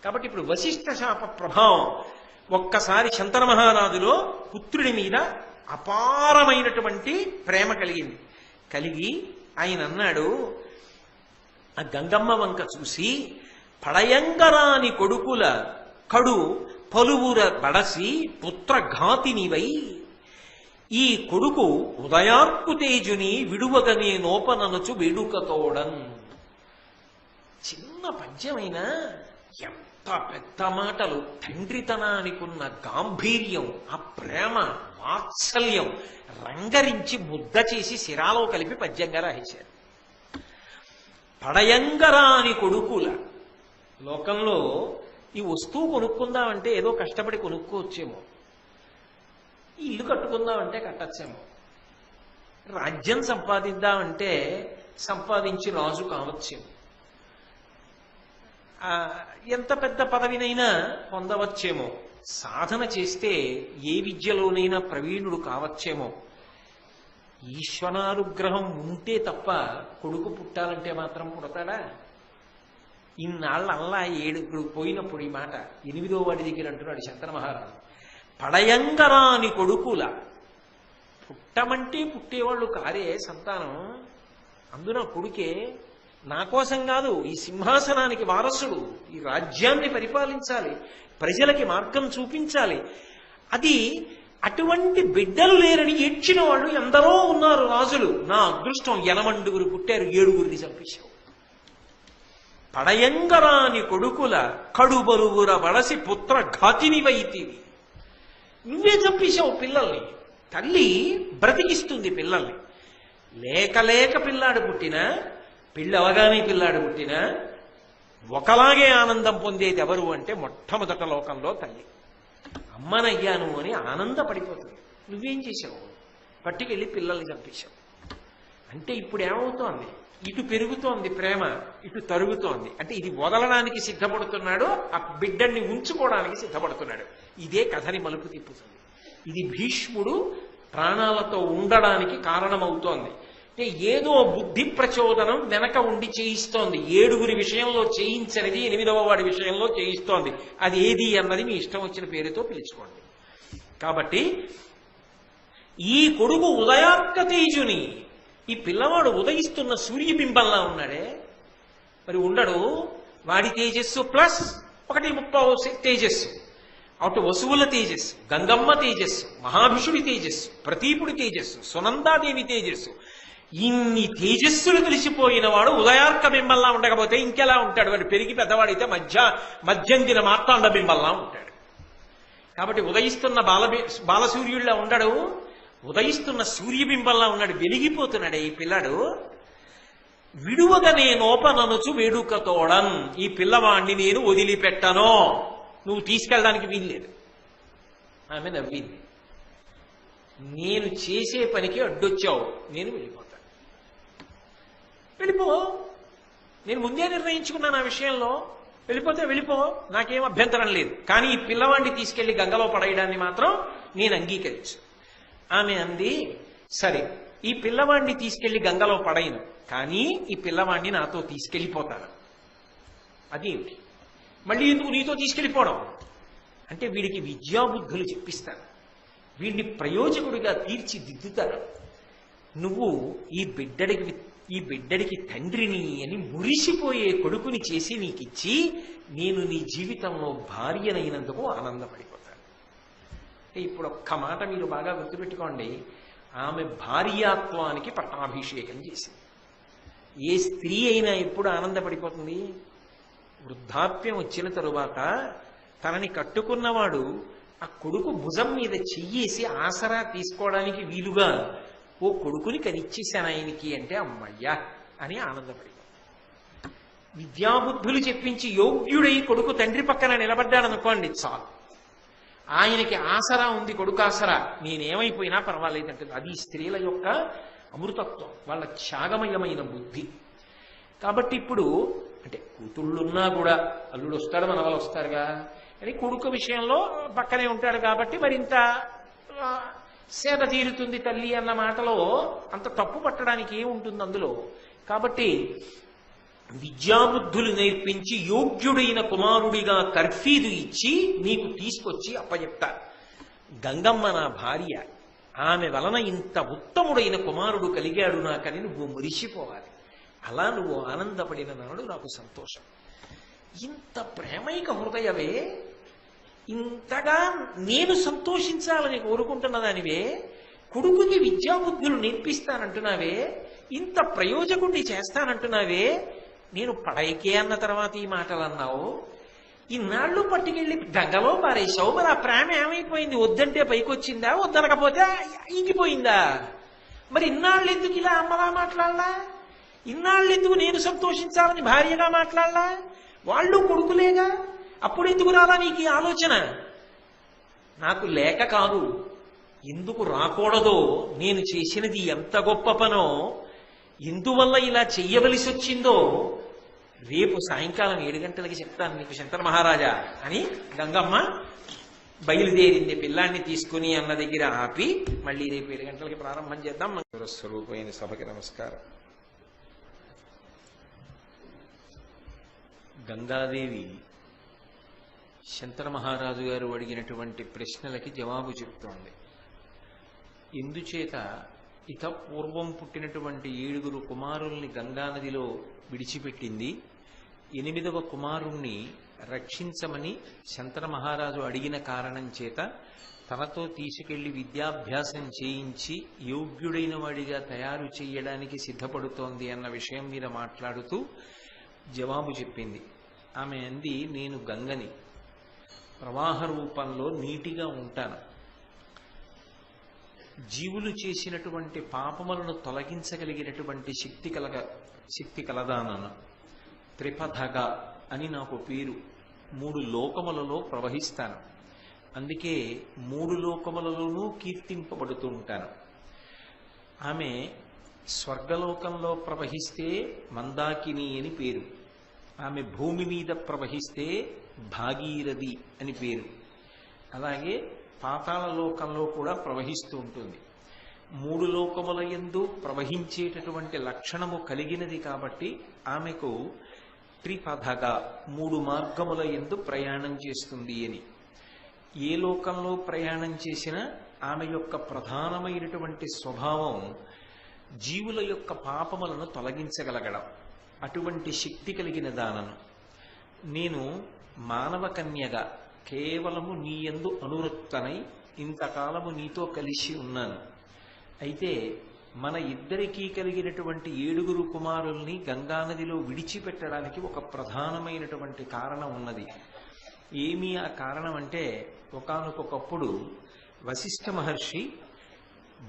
కాబట్టి ఇప్పుడు వశిష్ఠ శాప ప్రభావం ఒక్కసారి శంతన మహారాజులో పుత్రుడి మీద అపారమైనటువంటి ప్రేమ కలిగి ఆయన అన్నాడు, ఆ గంగమ్మ వంక చూసి, పడయంగరాని కొడుకుల కడు పలువుర బడసి పుత్రఘాతినివై, ఈ కొడుకు ఉదయార్కు తేజుని విడువగనే నోపననుచు వేడుకతోడన్. చిన్న పద్యమైన ఎంత పెద్ద మాటలు, తండ్రితనానికున్న గాంభీర్యం, ఆ ప్రేమ వాత్సల్యం రంగరించి ముద్ద చేసి శిరాలో కలిపి పద్యంగా రాసేశారు. పడయంగరాని కొడుకుల. లోకంలో ఈ వస్తువు కొనుక్కుందామంటే ఏదో కష్టపడి కొనుక్కోవచ్చేమో, ఇల్లు కట్టుకుందామంటే కట్టచ్చేమో, రాజ్యం సంపాదిద్దామంటే సంపాదించి రాజు కావచ్చేమో, ఆ, ఎంత పెద్ద పదవినైనా పొందవచ్చేమో, సాధన చేస్తే ఏ విద్యలోనైనా ప్రవీణుడు కావచ్చేమో. ఈశ్వరానుగ్రహం ఉంటే తప్ప కొడుకు పుట్టాలంటే మాత్రం పుడతాడా? ఇన్నాళ్ళ అల్లా 7 పోయినప్పుడు ఈ మాట 8వ వాడి దగ్గర అంటున్నాడు శంకర మహారాజు, పడయంగరాని కొడుకుల. పుట్టమంటే పుట్టేవాళ్ళు కారే సంతానం. అందున కొడుకే నా కోసం కాదు, ఈ సింహాసనానికి వారసుడు, ఈ రాజ్యాన్ని పరిపాలించాలి, ప్రజలకి మార్గం చూపించాలి. అది అటువంటి బిడ్డలు లేరని ఏడ్చిన వాళ్ళు ఎందరో ఉన్నారు రాజులు. నా అదృష్టం 8 పుట్టారు, 7 చంపేశావు. పడయంగరాని కొడుకుల కడుబరువుర బడసి పుత్ర ఘాతిని వైతివి. నువ్వే చంపేశావు పిల్లల్ని. తల్లి బ్రతికిస్తుంది పిల్లల్ని. లేక లేక పిల్లాడు పుట్టినా, పిల్లవగానే పిల్లాడు పుట్టినా ఒకలాగే ఆనందం పొందేది ఎవరు అంటే మొట్టమొదట లోకంలో తల్లి. అమ్మనయ్యాను అని ఆనందపడిపోతుంది. నువ్వేం చేశావు? పట్టుకెళ్ళి పిల్లల్ని చంపేశావు. అంటే ఇప్పుడు ఏమవుతోంది? ఇటు పెరుగుతోంది ప్రేమ, ఇటు తరుగుతోంది. అంటే ఇది వదలడానికి సిద్ధపడుతున్నాడు, ఆ బిడ్డల్ని ఉంచుకోవడానికి సిద్ధపడుతున్నాడు. ఇదే కథని మలుపు తిప్పుతుంది. ఇది భీష్ముడు ప్రాణాలతో ఉండడానికి కారణమవుతోంది. అంటే ఏదో బుద్ధి ప్రచోదనం వెనక ఉండి చేయిస్తోంది. 7 విషయంలో చేయించనిది 8వ వాడి విషయంలో చేయిస్తోంది. అది ఏది అన్నది మీ ఇష్టం వచ్చిన పేరుతో పిలుచుకోండి. కాబట్టి ఈ కొడుకు ఉదయార్క తేజుని, ఈ పిల్లవాడు ఉదయిస్తున్న సూర్యబింబంలా ఉన్నాడే, మరి ఉండడు. వాడి తేజస్సు ప్లస్ 1:30 తేజస్సు, అటు వసువుల తేజస్సు, గంగమ్మ తేజస్సు, మహాభిషుడి తేజస్సు, ప్రతీపుడి తేజస్సు, సునందాదేవి తేజస్సు, ఇన్ని తేజస్సులు కలిసిపోయిన వాడు ఉదయార్క బింబంలా ఉండకపోతే ఇంకెలా ఉంటాడు? వాడు పెరిగి పెద్దవాడైతే మధ్యందిన మార్తాండ బింబంలా ఉంటాడు. కాబట్టి ఉదయిస్తున్న బాలసూర్యుడిలా ఉండడు, ఉదయిస్తున్న సూర్యబింబంలా ఉన్నాడు. వెలిగిపోతున్నాడే ఈ పిల్లాడు. విడువగా నేనోపననుచు వేడుకతోడన్, ఈ పిల్లవాణ్ణి నేను వదిలిపెట్టను, నువ్వు తీసుకెళ్ళడానికి వీల్లేదు. ఆమె నవ్వింది. నేను చేసే పనికి అడ్డొచ్చావు, నేను వెళ్ళిపోతాను. వెళ్ళిపో, నేను ముందే నిర్ణయించుకున్నాను ఆ విషయంలో. వెళ్ళిపోతే వెళ్ళిపో, నాకేం అభ్యంతరం లేదు. కానీ ఈ పిల్లవాడిని తీసుకెళ్లి గంగలో పడేయడాన్ని మాత్రం నేను అంగీకరించు. ఆమె అంది, సరే ఈ పిల్లవాడిని తీసుకెళ్లి గంగలో పడైను, కానీ ఈ పిల్లవాడిని నాతో తీసుకెళ్ళిపోతాను. అదేమిటి? మళ్ళీ ఎందుకు నీతో తీసుకెళ్ళిపోవడం? అంటే వీడికి విద్యాబుద్ధులు చెప్పిస్తాను, వీడిని ప్రయోజకుడిగా తీర్చిదిద్దుతాను. నువ్వు ఈ బిడ్డడికి తండ్రిని అని మురిసిపోయే కొడుకుని చేసి నీకిచ్చి నేను నీ జీవితంలో భార్యనైనందుకు ఆనందపడిపోతాను. ఇప్పుడు ఒక్క మాట మీరు బాగా గుర్తుపెట్టుకోండి. ఆమె భార్యాత్వానికి పట్టాభిషేకం చేసింది. ఏ స్త్రీ అయినా ఎప్పుడు ఆనందపడిపోతుంది? వృద్ధాప్యం వచ్చిన తరువాత తనని కట్టుకున్నవాడు ఆ కొడుకు భుజం మీద చెయ్యేసి ఆసరా తీసుకోవడానికి వీలుగా ఓ కొడుకుని కనిచ్చేశాను ఆయనకి అంటే అమ్మయ్యా అని ఆనందపడి, విద్యాబుద్ధులు చెప్పించి యోగ్యుడై కొడుకు తండ్రి పక్కన నిలబడ్డాడనుకోండి చాలు, ఆయనకి ఆసరా ఉంది, కొడుకు ఆసరా, నేనేమైపోయినా పర్వాలేదంటుంది. అది స్త్రీల యొక్క అమృతత్వం, వాళ్ళ త్యాగమయమైన బుద్ధి. కాబట్టి ఇప్పుడు అంటే కూతుళ్ళున్నా కూడా అల్లుడు వస్తాడు, మనవలు వస్తారుగా, అని కొడుకు విషయంలో పక్కనే ఉంటాడు కాబట్టి మరింత సేద తీరుతుంది తల్లి అన్న మాటలో అంత తప్పు పట్టడానికి ఏముంటుంది అందులో. కాబట్టి విద్యాబుద్ధులు నేర్పించి యోగ్యుడైన కుమారుడిగా తర్ఫీదు ఇచ్చి నీకు తీసుకొచ్చి అప్పచెప్తా. గంగమ్మ నా భార్య, ఆమె వలన ఇంత ఉత్తముడైన కుమారుడు కలిగాడు నాకని నువ్వు మురిసిపోవాలి. అలా నువ్వు ఆనందపడిన నాడు నాకు సంతోషం. ఇంత ప్రేమైక హృదయవే, ఇంతగా నేను సంతోషించాలని కోరుకుంటున్నదానివే, కొడుకుకి విద్యాబుద్ధులు నేర్పిస్తానంటున్నావే, ఇంత ప్రయోజకుడిని చేస్తానంటున్నావే, నేను పడైకే అన్న తర్వాత ఈ మాటలు అన్నావు. ఇన్నాళ్ళు పట్టుకెళ్ళి గంగలో పారేశావు, మరి ఆ ప్రేమ ఏమైపోయింది? వద్దంటే పైకొచ్చిందా, వద్దనకపోతే ఇంగిపోయిందా? మరి ఇన్నాళ్ళు ఎందుకు ఇలా అమ్మలా మాట్లాడలా? ఇన్నాళ్ళు ఎందుకు నేను సంతోషించాలని భార్యగా మాట్లాడలా? వాళ్ళు కొడుకులేగా, అప్పుడు ఎందుకు రాలా నీకు ఈ ఆలోచన? నాకు లేక కాదు, ఎందుకు రాకూడదో, నేను చేసినది ఎంత గొప్ప పనో, ఎందువల్ల ఇలా చెయ్యవలసి వచ్చిందో రేపు సాయంకాలం 7 గంటలకి చెప్తాను నీకు శంకర మహారాజా అని గంగమ్మ బయలుదేరింది పిల్లాన్ని తీసుకుని అన్న దగ్గర ఆపి మళ్ళీ రేపు 7 గంటలకి ప్రారంభం చేద్దాం. స్వరూపమైన సభకి నమస్కారం. గంగాదేవి శంకర మహారాజు గారు అడిగినటువంటి ప్రశ్నలకి జవాబు చెప్తోంది. ఎందుచేత ఇక పూర్వం పుట్టినటువంటి 7 కుమారుల్ని గంగానదిలో విడిచిపెట్టింది, 8వ కుమారుణ్ణి రక్షించమని శంకర మహారాజు అడిగిన కారణం చేత తనతో తీసుకెళ్లి విద్యాభ్యాసం చేయించి యోగ్యుడైన వాడిగా తయారు చేయడానికి సిద్ధపడుతోంది అన్న విషయం మీద మాట్లాడుతూ జవాబు చెప్పింది. ఆమె అంది, నేను గంగని, ప్రవాహ రూపంలో నీటిగా ఉంటాను. జీవులు చేసినటువంటి పాపములను తొలగించగలిగినటువంటి శక్తి కలదానను. త్రిపథగా అని నాకు పేరు. 3 లోకములలో ప్రవహిస్తాను. అందుకే 3 లోకములలోనూ కీర్తింపబడుతూ ఉంటాను. ఆమె స్వర్గలోకంలో ప్రవహిస్తే మందాకిని అని పేరు. ఆమె భూమి మీద ప్రవహిస్తే భాగీరథి అని పేరు. అలాగే పాతాళ లోకంలో కూడా ప్రవహిస్తూ ఉంటుంది. 3 లోకముల యందు ప్రవహించేటటువంటి లక్షణము కలిగినది కాబట్టి ఆమెకు త్రిపథగా 3 మార్గముల యందు ప్రయాణం చేస్తుంది అని. ఏ లోకంలో ప్రయాణం చేసినా ఆమె యొక్క ప్రధానమైనటువంటి స్వభావం జీవుల యొక్క పాపములను తొలగించగలగడం. అటువంటి శక్తి కలిగిన దానను. నేను మానవ కన్యగా కేవలము నీ యందు అనురక్తనై ఇంతకాలము నీతో కలిసి ఉన్నాను. అయితే మన ఇద్దరికీ కలిగినటువంటి 7 కుమారుల్ని గంగానదిలో విడిచిపెట్టడానికి ఒక ప్రధానమైనటువంటి కారణం ఉన్నది. ఏమీ ఆ కారణం అంటే, ఒకానొకప్పుడు వశిష్ఠ మహర్షి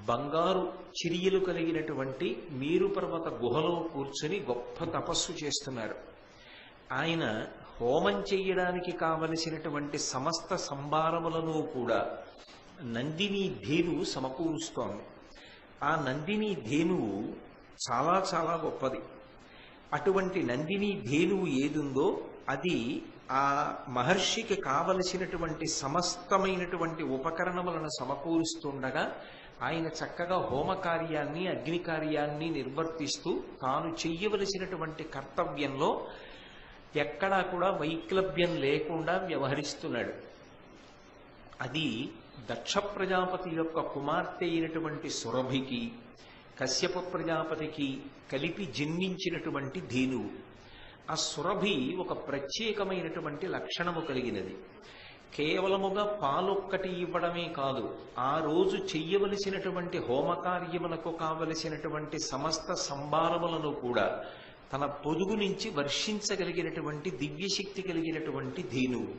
బంగారు చిరియలు కలిగినటువంటి మేరు పర్వత గుహలో కూర్చుని గొప్ప తపస్సు చేస్తున్నారు. ఆయన హోమం చెయ్యడానికి కావలసినటువంటి సమస్త సంభారములను కూడా నందిని ధేనువు సమకూరుస్తోంది. ఆ నందిని ధేనువు చాలా చాలా గొప్పది. అటువంటి నందిని ధేనువు ఏదుందో అది ఆ మహర్షికి కావలసినటువంటి సమస్తమైనటువంటి ఉపకరణములను సమకూరుస్తుండగా ఆయన చక్కగా హోమ కార్యాన్ని అగ్ని కార్యాన్ని నిర్వర్తిస్తూ తాను చెయ్యవలసినటువంటి కర్తవ్యంలో ఎక్కడా కూడా వైక్లభ్యం లేకుండా వ్యవహరిస్తున్నాడు. అది దక్ష ప్రజాపతి యొక్క కుమార్తె అయినటువంటి సురభికి కశ్యప ప్రజాపతికి కలిపి జన్మించినటువంటి ధేనువు. ఆ సురభి ఒక ప్రత్యేకమైనటువంటి లక్షణము కలిగినది. కేవలముగా పాలొక్కటి ఇవ్వడమే కాదు, ఆ రోజు చెయ్యవలసినటువంటి హోమకార్యములకు కావలసినటువంటి సమస్త సంభారములను కూడా తన పొదుగు నుంచి వర్షించగలిగినటువంటి దివ్యశక్తి కలిగినటువంటి ధేనువు.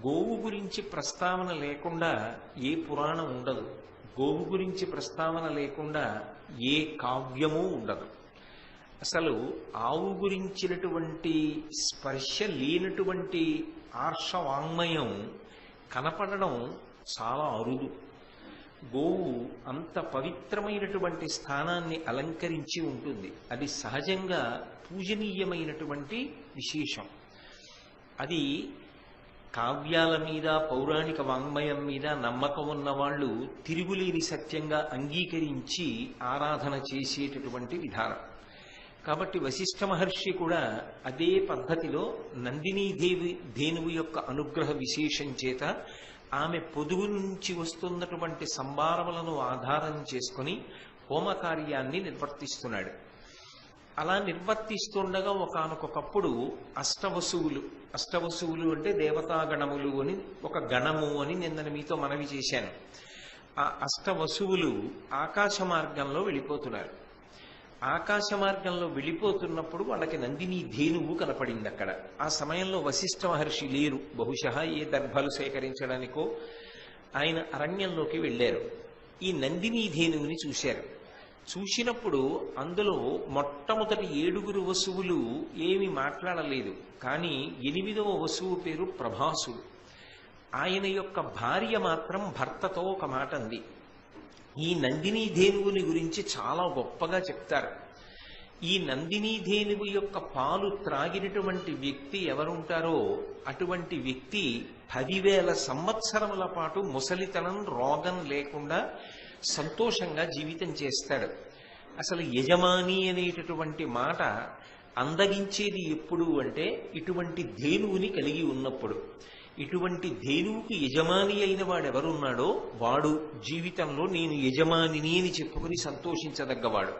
గోవు గురించి ప్రస్తావన లేకుండా ఏ పురాణం ఉండదు. గోవు గురించి ప్రస్తావన లేకుండా ఏ కావ్యమూ ఉండదు. అసలు ఆవు గురించినటువంటి స్పర్శ లేనటువంటి ఆర్షవాంగ్మయం కనపడడం చాలా అరుదు. గోవు అంత పవిత్రమైనటువంటి స్థానాన్ని అలంకరించి ఉంటుంది. అది సహజంగా పూజనీయమైనటువంటి విశేషం. అది కావ్యాల మీద పౌరాణిక వాంగ్మయం మీద నమ్మకం ఉన్న వాళ్ళు తిరుగులేని సత్యంగా అంగీకరించి ఆరాధన చేసేటటువంటి విధానం. కాబట్టి వశిష్ఠ మహర్షి కూడా అదే పద్ధతిలో నందినీ ధేనువు యొక్క అనుగ్రహ విశేషం చేత ఆమె పొదుగు నుంచి వస్తున్నటువంటి సంభారములను ఆధారం చేసుకుని హోమకార్యాన్ని నిర్వర్తిస్తున్నాడు. అలా నిర్వర్తిస్తుండగా ఒకానొకప్పుడు అష్టవసువులు అంటే దేవతాగణములు అని ఒక గణము అని నిన్న మీతో మనవి చేశాను. ఆ అష్టవసువులు ఆకాశ మార్గంలో వెళ్ళిపోతున్నారు. ఆకాశ మార్గంలో వెళ్ళిపోతున్నప్పుడు వాళ్ళకి నందిని ధేనువు కనపడింది అక్కడ. ఆ సమయంలో వశిష్ఠ మహర్షి లేరు. బహుశः ఏ దర్భలు సేకరించడానికో ఆయన అరణ్యంలోకి వెళ్ళారు. ఈ నందిని ధేనువుని చూశారు. చూసినప్పుడు అందులో మొట్టమొదటి 7 వసువులు ఏమి మాట్లాడలేదు. కానీ 8వ వసువు పేరు ప్రభాసుడు. ఆయన యొక్క భార్య మాత్రం భర్తతో ఒక మాట అంది. ఈ నందిని ధేనువుని గురించి చాలా గొప్పగా చెప్తారు. ఈ నందినీ ధేనువు యొక్క పాలు త్రాగినటువంటి వ్యక్తి ఎవరుంటారో అటువంటి వ్యక్తి 10,000 సంవత్సరముల పాటు ముసలితనం రోగం లేకుండా సంతోషంగా జీవితం చేస్తాడు. అసలు యజమాని అనేటటువంటి మాట అందగించేది ఎప్పుడు అంటే ఇటువంటి ధేనువుని కలిగి ఉన్నప్పుడు. ఇటువంటి ధేనువుకి యజమాని అయిన వాడు ఎవరున్నాడో వాడు జీవితంలో నేను యజమానిని అని చెప్పుకుని సంతోషించదగ్గవాడు.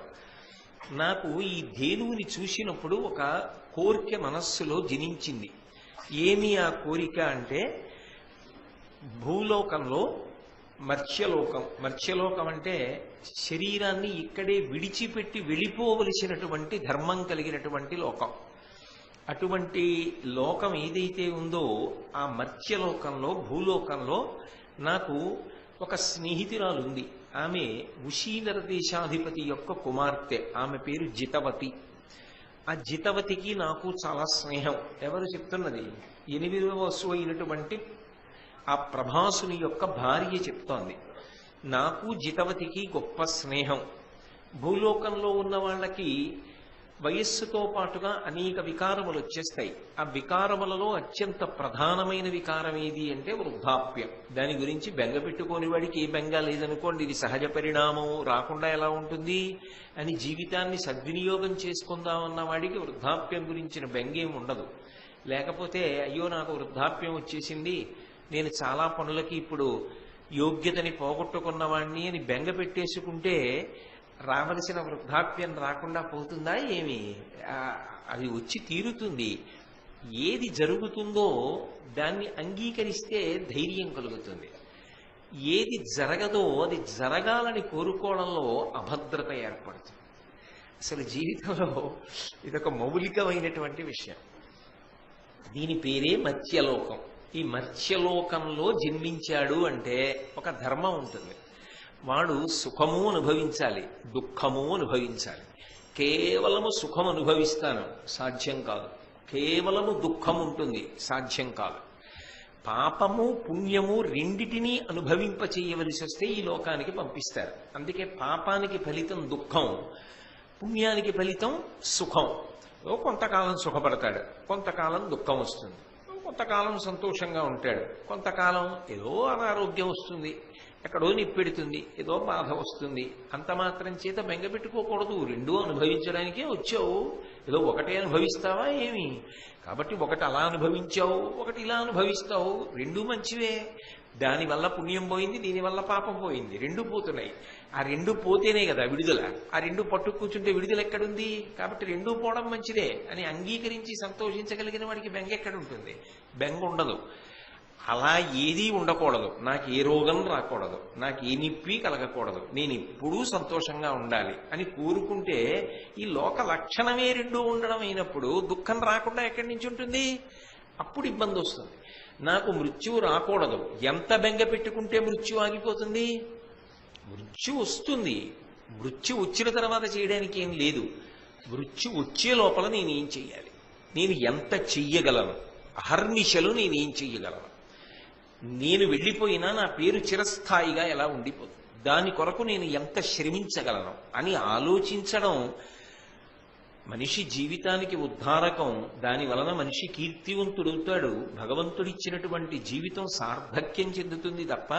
నాకు ఈ ధేనువుని చూసినప్పుడు ఒక కోరిక మనస్సులో జనించింది. ఏమి ఆ కోరిక అంటే, భూలోకంలో మర్త్యలోకం అంటే శరీరాన్ని ఇక్కడే విడిచిపెట్టి వెళ్ళిపోవలసినటువంటి ధర్మం కలిగినటువంటి లోకం. అటువంటి లోకం ఏదైతే ఉందో ఆ మర్త్యలోకంలో, భూలోకంలో నాకు ఒక స్నేహితురాలు ఉంది. ఆమె ఉషీనర దేశాధిపతి యొక్క కుమార్తె. ఆమె పేరు జితవతి. ఆ జితవతికి నాకు చాలా స్నేహం. ఎవరు చెప్తున్నది? 8వ వస్తువు అయినటువంటి ఆ ప్రభాసుని యొక్క భార్య చెప్తోంది. నాకు జితవతికి గొప్ప స్నేహం. భూలోకంలో ఉన్న వాళ్ళకి వయస్సుతో పాటుగా అనేక వికారములు వచ్చేస్తాయి. ఆ వికారములలో అత్యంత ప్రధానమైన వికారం ఏది అంటే వృద్ధాప్యం. దాని గురించి బెంగ పెట్టుకోని వాడికి ఏ బెంగ లేదనుకోండి, ఇది సహజ పరిణామం, రాకుండా ఎలా ఉంటుంది అని జీవితాన్ని సద్వినియోగం చేసుకుందామన్న వాడికి వృద్ధాప్యం గురించిన బెంగేం ఉండదు. లేకపోతే అయ్యో నాకు వృద్ధాప్యం వచ్చేసింది, నేను చాలా పనులకి ఇప్పుడు యోగ్యతని పోగొట్టుకున్నవాడిని అని బెంగ పెట్టేసుకుంటే రావలసిన వృద్ధాప్యం రాకుండా పోతుందా ఏమి? అది వచ్చి తీరుతుంది. ఏది జరుగుతుందో దాన్ని అంగీకరిస్తే ధైర్యం కలుగుతుంది. ఏది జరగదో అది జరగాలని కోరుకోవడంలో అభద్రత ఏర్పడుతుంది. అసలు జీవితంలో ఇదొక మౌలికమైనటువంటి విషయం. దీని పేరే మర్త్యలోకం. ఈ మర్త్యలోకంలో జన్మించాడు అంటే ఒక ధర్మం ఉంటుంది. వాడు సుఖము అనుభవించాలి, దుఃఖము అనుభవించాలి. కేవలము సుఖం అనుభవిస్తాను సాధ్యం కాదు, కేవలము దుఃఖం ఉంటుంది సాధ్యం కాదు. పాపము పుణ్యము రెండిటినీ అనుభవింప చేయవలసి వస్తే ఈ లోకానికి పంపిస్తారు. అందుకే పాపానికి ఫలితం దుఃఖం, పుణ్యానికి ఫలితం సుఖం. కొంతకాలం సుఖపడతాడు, కొంతకాలం దుఃఖం వస్తుంది, కొంతకాలం సంతోషంగా ఉంటాడు, కొంతకాలం ఏదో అనారోగ్యం వస్తుంది, ఎక్కడో నిప్పెడుతుంది, ఏదో బాధ వస్తుంది. అంత మాత్రం చేత బెంగ పెట్టుకోకూడదు. రెండూ అనుభవించడానికే వచ్చావు. ఏదో ఒకటే అనుభవిస్తావా ఏమి? కాబట్టి ఒకటి అలా అనుభవించావు, ఒకటి ఇలా అనుభవిస్తావు. రెండూ మంచివే. దానివల్ల పుణ్యం పోయింది, దీనివల్ల పాపం పోయింది. రెండూ పోతున్నాయి. ఆ రెండు పోతేనే కదా విడుదల. ఆ రెండు పట్టు కూర్చుంటే విడుదల ఎక్కడుంది? కాబట్టి రెండూ పోవడం మంచిదే అని అంగీకరించి సంతోషించగలిగిన వాడికి బెంగ ఎక్కడుంటుంది? బెంగ ఉండదు. అలా ఏదీ ఉండకూడదు. నాకు ఏ రోగం రాకూడదు, నాకు ఏ నిప్పి కలగకూడదు, నేను ఎప్పుడూ సంతోషంగా ఉండాలి అని కోరుకుంటే ఈ లోక లక్షణమే రెండూ ఉండడం అయినప్పుడు దుఃఖం రాకుండా ఎక్కడి నుంచి ఉంటుంది? అప్పుడు ఇబ్బంది వస్తుంది. నాకు మృత్యువు రాకూడదు. ఎంత బెంగ పెట్టుకుంటే మృత్యు ఆగిపోతుంది? మృత్యు వస్తుంది. మృత్యు వచ్చిన తర్వాత చేయడానికి ఏం లేదు. మృత్యు వచ్చే లోపల నేనేం చెయ్యాలి? నేను ఎంత చెయ్యగలను? అహర్నిశలు నేనేం చెయ్యగలను? నేను వెళ్ళిపోయినా నా పేరు చిరస్థాయిగా ఎలా ఉండిపోతుంది? దాని కొరకు నేను ఎంత శ్రమించగలను అని ఆలోచించడం మనిషి జీవితానికి ఉద్ధారకం. దాని వలన మనిషి కీర్తివంతుడవుతాడు. భగవంతుడిచ్చినటువంటి జీవితం సార్థక్యం చెందుతుంది తప్ప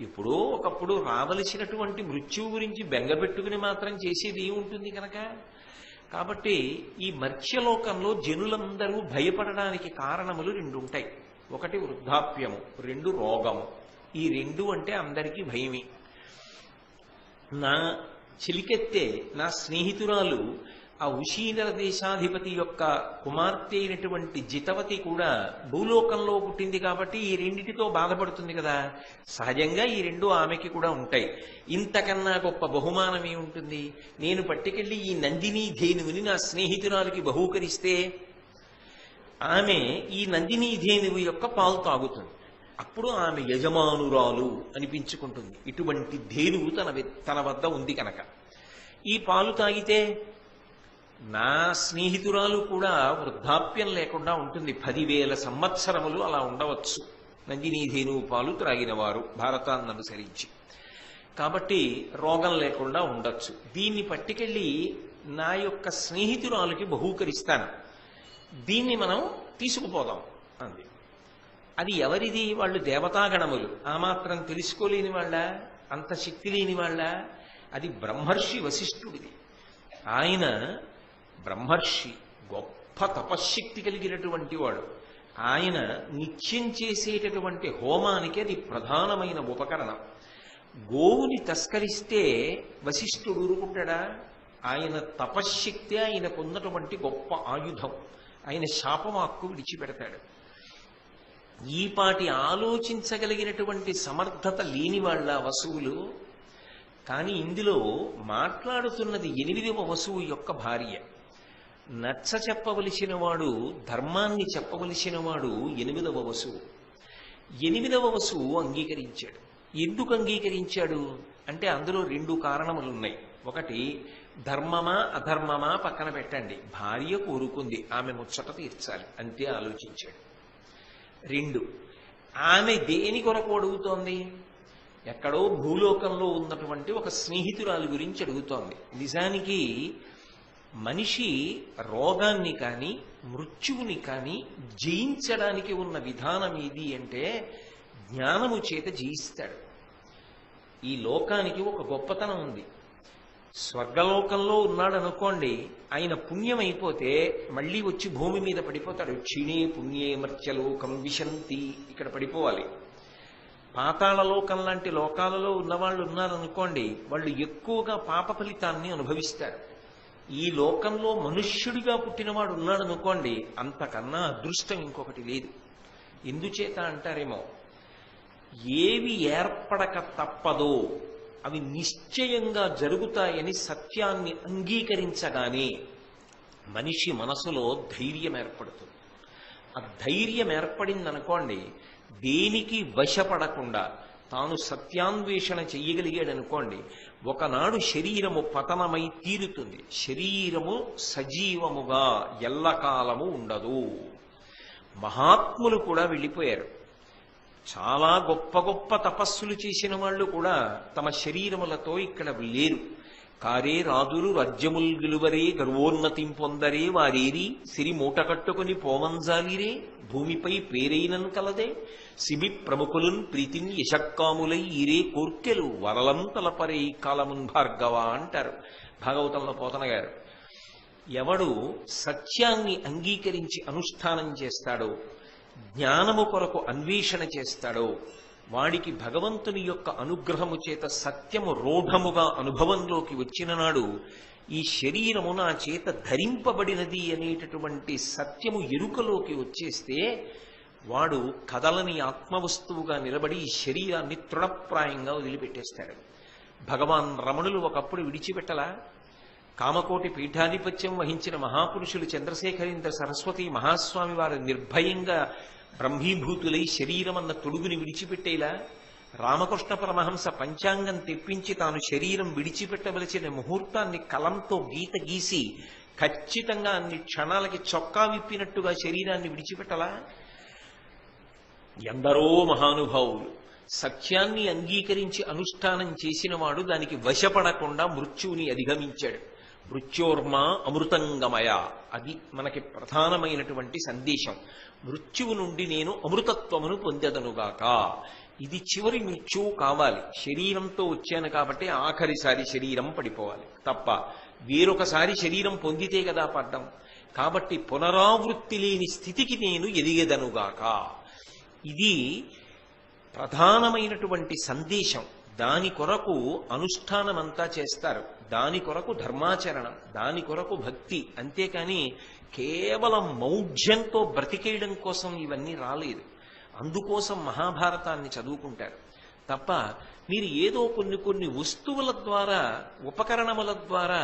ఎప్పుడో ఒకప్పుడు రావలసినటువంటి మృత్యువు గురించి బెంగపెట్టుకుని మాత్రం చేసేది ఏముంటుంది కనుక. కాబట్టి ఈ మర్త్యలోకంలో జనులందరూ భయపడడానికి కారణములు రెండు ఉంటాయి. ఒకటి వృద్ధాప్యము, రెండు రోగము. ఈ రెండు అంటే అందరికీ భయమే. నా చిలికెత్తే నా స్నేహితురాలు ఆ ఉషీనర దేశాధిపతి యొక్క కుమార్తె అయినటువంటి జితవతి కూడా భూలోకంలో పుట్టింది కాబట్టి ఈ రెండిటితో బాధపడుతుంది కదా. సహజంగా ఈ రెండు ఆమెకి కూడా ఉంటాయి. ఇంతకన్నా గొప్ప బహుమానం ఏముంటుంది? నేను పట్టుకెళ్ళి ఈ నందినీ ధేనువుని నా స్నేహితురాలికి బహూకరిస్తే ఆమె ఈ నందినీ ధేనువు యొక్క పాలు తాగుతుంది. అప్పుడు ఆమె యజమానురాలు అనిపించుకుంటుంది. ఇటువంటి ధేనువు తన వద్ద ఉంది కనుక. ఈ పాలు తాగితే నా స్నేహితురాలు కూడా వృద్ధాప్యం లేకుండా ఉంటుంది. 10,000 సంవత్సరములు అలా ఉండవచ్చు నందినీ ధేనువు పాలు త్రాగిన వారు భారతాన్ని అనుసరించి. కాబట్టి రోగం లేకుండా ఉండొచ్చు. దీన్ని పట్టుకెళ్ళి నా యొక్క స్నేహితురాలకి బహూకరిస్తాను, దీన్ని మనం తీసుకుపోదాం అంది. అది ఎవరిది? వాళ్ళు దేవతాగణములు. ఆ మాత్రం తెలుసుకోలేని వాళ్ళ, అంత శక్తి లేని వాళ్ళ? అది బ్రహ్మర్షి వశిష్ఠుడిది. ఆయన బ్రహ్మర్షి, గొప్ప తపశ్శక్తి కలిగినటువంటి వాడు. ఆయన నిత్యం చేసేటటువంటి హోమానికి అది ప్రధానమైన ఉపకరణం. గోవుని తస్కరిస్తే వశిష్ఠుడు ఊరుకుంటాడా? ఆయన తపశ్శక్తి ఆయనకున్నటువంటి గొప్ప ఆయుధం. ఆయన శాపవాక్కు విడిచిపెడతాడు. ఈపాటి ఆలోచించగలిగినటువంటి సమర్థత లేని వాళ్ళ వసువులు. కానీ ఇందులో మాట్లాడుతున్నది 8వ వసువు యొక్క భార్య. నచ్చ చెప్పవలసిన వాడు, ధర్మాన్ని చెప్పవలసిన వాడు 8వ వసువు. 8వ వసువు అంగీకరించాడు. ఎందుకు అంగీకరించాడు అంటే అందులో 2 కారణములున్నాయి. ఒకటి, ధర్మమా అధర్మమా పక్కన పెట్టండి, భార్య కోరుకుంది, ఆమె ముచ్చట తీర్చాలి, అంతే ఆలోచించాడు. 2, ఆమె దేని కొరకు అడుగుతోంది? ఎక్కడో భూలోకంలో ఉన్నటువంటి ఒక స్నేహితురాలి గురించి అడుగుతోంది. నిజానికి మనిషి రోగాన్ని కానీ మృత్యువుని కానీ జయించడానికి ఉన్న విధానం ఏది అంటే జ్ఞానము చేత జయిస్తాడు. ఈ లోకానికి ఒక గొప్పతనం ఉంది. స్వర్గలోకంలో ఉన్నాడు అనుకోండి, ఆయన పుణ్యం అయిపోతే మళ్ళీ వచ్చి భూమి మీద పడిపోతాడు. క్షీణే పుణ్యే మర్త్యలోకం విశంతి, ఇక్కడ పడిపోవాలి. పాతాళలోకం లాంటి లోకాలలో ఉన్నవాళ్ళు ఉన్నారనుకోండి, వాళ్ళు ఎక్కువగా పాప ఫలితాన్ని అనుభవిస్తారు. ఈ లోకంలో మనుష్యుడిగా పుట్టినవాడు ఉన్నాడు అనుకోండి, అంతకన్నా అదృష్టం ఇంకొకటి లేదు. ఎందుచేత అంటారేమో, ఏవి ఏర్పడక తప్పదో అవి నిశ్చయంగా జరుగుతాయని సత్యాన్ని అంగీకరించగానే మనిషి మనసులో ధైర్యం ఏర్పడుతుంది. ఆ ధైర్యం ఏర్పడిందనుకోండి, దేనికి వశపడకుండా తాను సత్యాన్వేషణ చెయ్యగలిగాడనుకోండి, ఒకనాడు శరీరము పతనమై తీరుతుంది. శరీరము సజీవముగా ఎల్లకాలము ఉండదు. మహాత్ములు కూడా వెళ్ళిపోయారు. చాలా గొప్ప గొప్ప తపస్సులు చేసిన వాళ్ళు కూడా తమ శరీరములతో ఇక్కడ లేరు. కారే రాజులు రాజ్యముల్ గెలువరే గర్వోన్నతిం పొందరే వారేరి సిరి మూట కట్టుకుని పోవంజాలిరే భూమిపై పేరైనన్ కలదే సిబి ప్రముఖులున్ ప్రీతిన్ యశక్కాములై ఈరే కోర్కెలు వరలం తలపరే కాలమున్ భార్గవ అంటారు భాగవతంలో పోతన గారు. ఎవడు సత్యాన్ని అంగీకరించి అనుష్ఠానం చేస్తాడో, జ్ఞానము కొరకు అన్వేషణ చేస్తాడో, వాడికి భగవంతుని యొక్క అనుగ్రహము చేత సత్యము రూఢముగా అనుభవంలోకి వచ్చిన నాడు ఈ శరీరము నా చేత ధరింపబడినది అనేటటువంటి సత్యము ఎరుకలోకి వచ్చేస్తే వాడు కదలని ఆత్మవస్తువుగా నిలబడి ఈ శరీరాన్ని తృణప్రాయంగా వదిలిపెట్టేస్తాడు. భగవాన్ రమణులు ఒకప్పుడు విడిచిపెట్టలా? కామకోటి పీఠాధిపత్యం వహించిన మహాపురుషులు చంద్రశేఖరేంద్ర సరస్వతి మహాస్వామి వారు నిర్భయంగా బ్రహ్మీభూతులై శరీరమన్న తొడుగుని విడిచిపెట్టేలా? రామకృష్ణ పరమహంస పంచాంగం తెప్పించి తాను శరీరం విడిచిపెట్టవలసిన ముహూర్తాన్ని కలంతో గీత గీసి ఖచ్చితంగా అన్ని క్షణాలకి చొక్కా విప్పినట్టుగా శరీరాన్ని విడిచిపెట్టలా? ఎందరో మహానుభావులు సత్యాన్ని అంగీకరించి అనుష్ఠానం చేసిన వాడు దానికి వశపడకుండా మృత్యువుని అధిగమించాడు. మృత్యోర్మా అమృతంగమయ, అది మనకి ప్రధానమైనటువంటి సందేశం. మృత్యువు నుండి నేను అమృతత్వమును పొందెదనుగాక. ఇది చివరి మృత్యువు కావాలి. శరీరంతో వచ్చాను కాబట్టి ఆఖరిసారి శరీరం పడిపోవాలి తప్ప వేరొకసారి శరీరం పొందితే కదా పడ్డం. కాబట్టి పునరావృత్తి లేని స్థితికి నేను ఎదిగెదనుగాక. ఇది ప్రధానమైనటువంటి సందేశం. దాని కొరకు అనుష్ఠానమంతా చేస్తారు, దాని కొరకు ధర్మాచరణం, దాని కొరకు భక్తి. అంతేకాని కేవలం మౌఢ్యంతో బ్రతికేయడం కోసం ఇవన్నీ రాలేదు. అందుకోసం మహాభారతాన్ని చదువుకుంటారు తప్ప మీరు ఏదో కొన్ని వస్తువుల ద్వారా, ఉపకరణముల ద్వారా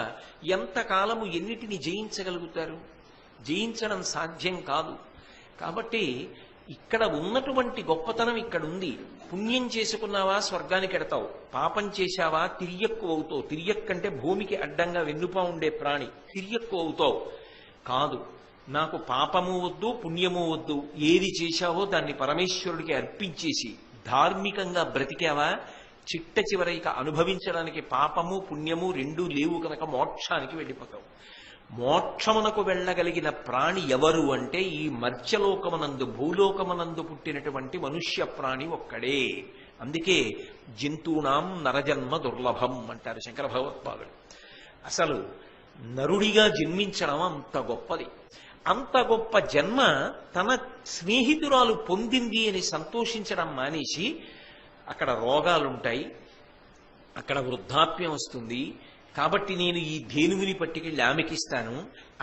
ఎంతకాలము ఎన్నిటిని జయించగలుగుతారు? జయించడం సాధ్యం కాదు. కాబట్టి ఇక్కడ ఉన్నటువంటి గొప్పతనం ఇక్కడ ఉంది. పుణ్యం చేసుకున్నావా స్వర్గానికి ఎడతావు, పాపం చేశావా తిరియక్కు అవుతావు. తిరియక్కంటే భూమికి అడ్డంగా వెన్నుపా ఉండే ప్రాణి, తిరియక్కు అవుతావు. కాదు, నాకు పాపము వద్దు పుణ్యము వద్దు, ఏది చేశావో దాన్ని పరమేశ్వరుడికి అర్పించేసి ధార్మికంగా బ్రతికావా, చిట్ట చివరిక అనుభవించడానికి పాపము పుణ్యము రెండూ లేవు కనుక మోక్షానికి వెళ్ళిపోతావు. మోక్షమునకు వెళ్ళగలిగిన ప్రాణి ఎవరు అంటే ఈ మర్త్యలోకమునందు భూలోకమునందు పుట్టినటువంటి మనుష్య ప్రాణి ఒక్కడే. అందుకే జంతూనాం నరజన్మ దుర్లభం అంటారు శంకర భగవత్పాదులు. అసలు నరుడిగా జన్మించడం అంత గొప్పది. అంత గొప్ప జన్మ తన స్నేహితురాలు పొందింది అని సంతోషించడం మానేసి అక్కడ రోగాలుంటాయి, అక్కడ వృద్ధాప్యం వస్తుంది, కాబట్టి నేను ఈ ధేనువుని పట్టుకెళ్ళి ఆమెకిస్తాను,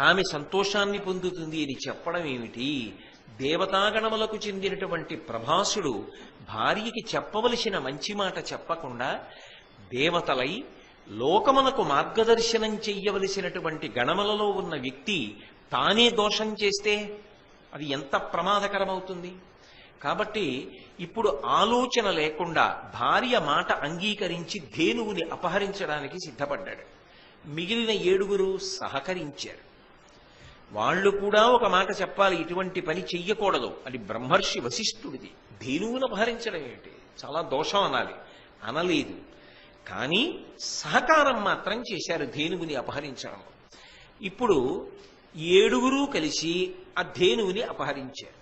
ఆమె సంతోషాన్ని పొందుతుంది అని చెప్పడం ఏమిటి? దేవతాగణములకు చెందినటువంటి ప్రభాసుడు భార్యకి చెప్పవలసిన మంచి మాట చెప్పకుండా దేవతలై లోకమునకు మార్గదర్శనం చెయ్యవలసినటువంటి గణములలో ఉన్న వ్యక్తి తానే దోషం చేస్తే అది ఎంత ప్రమాదకరమవుతుంది? కాబట్టి ఇప్పుడు ఆలోచన లేకుండా భార్య మాట అంగీకరించి ధేనువుని అపహరించడానికి సిద్ధపడ్డాడు. మిగిలిన 7 సహకరించారు. వాళ్ళు కూడా ఒక మాట చెప్పాలి, ఇటువంటి పని చెయ్యకూడదు, అది బ్రహ్మర్షి వశిష్ఠుడిది, ధేనువును అపహరించడం ఏమిటి, చాలా దోషం అనాలి. అనలేదు, కానీ సహకారం మాత్రం చేశారు ధేనువుని అపహరించడం. ఇప్పుడు 7 కలిసి ఆ ధేనువుని అపహరించారు.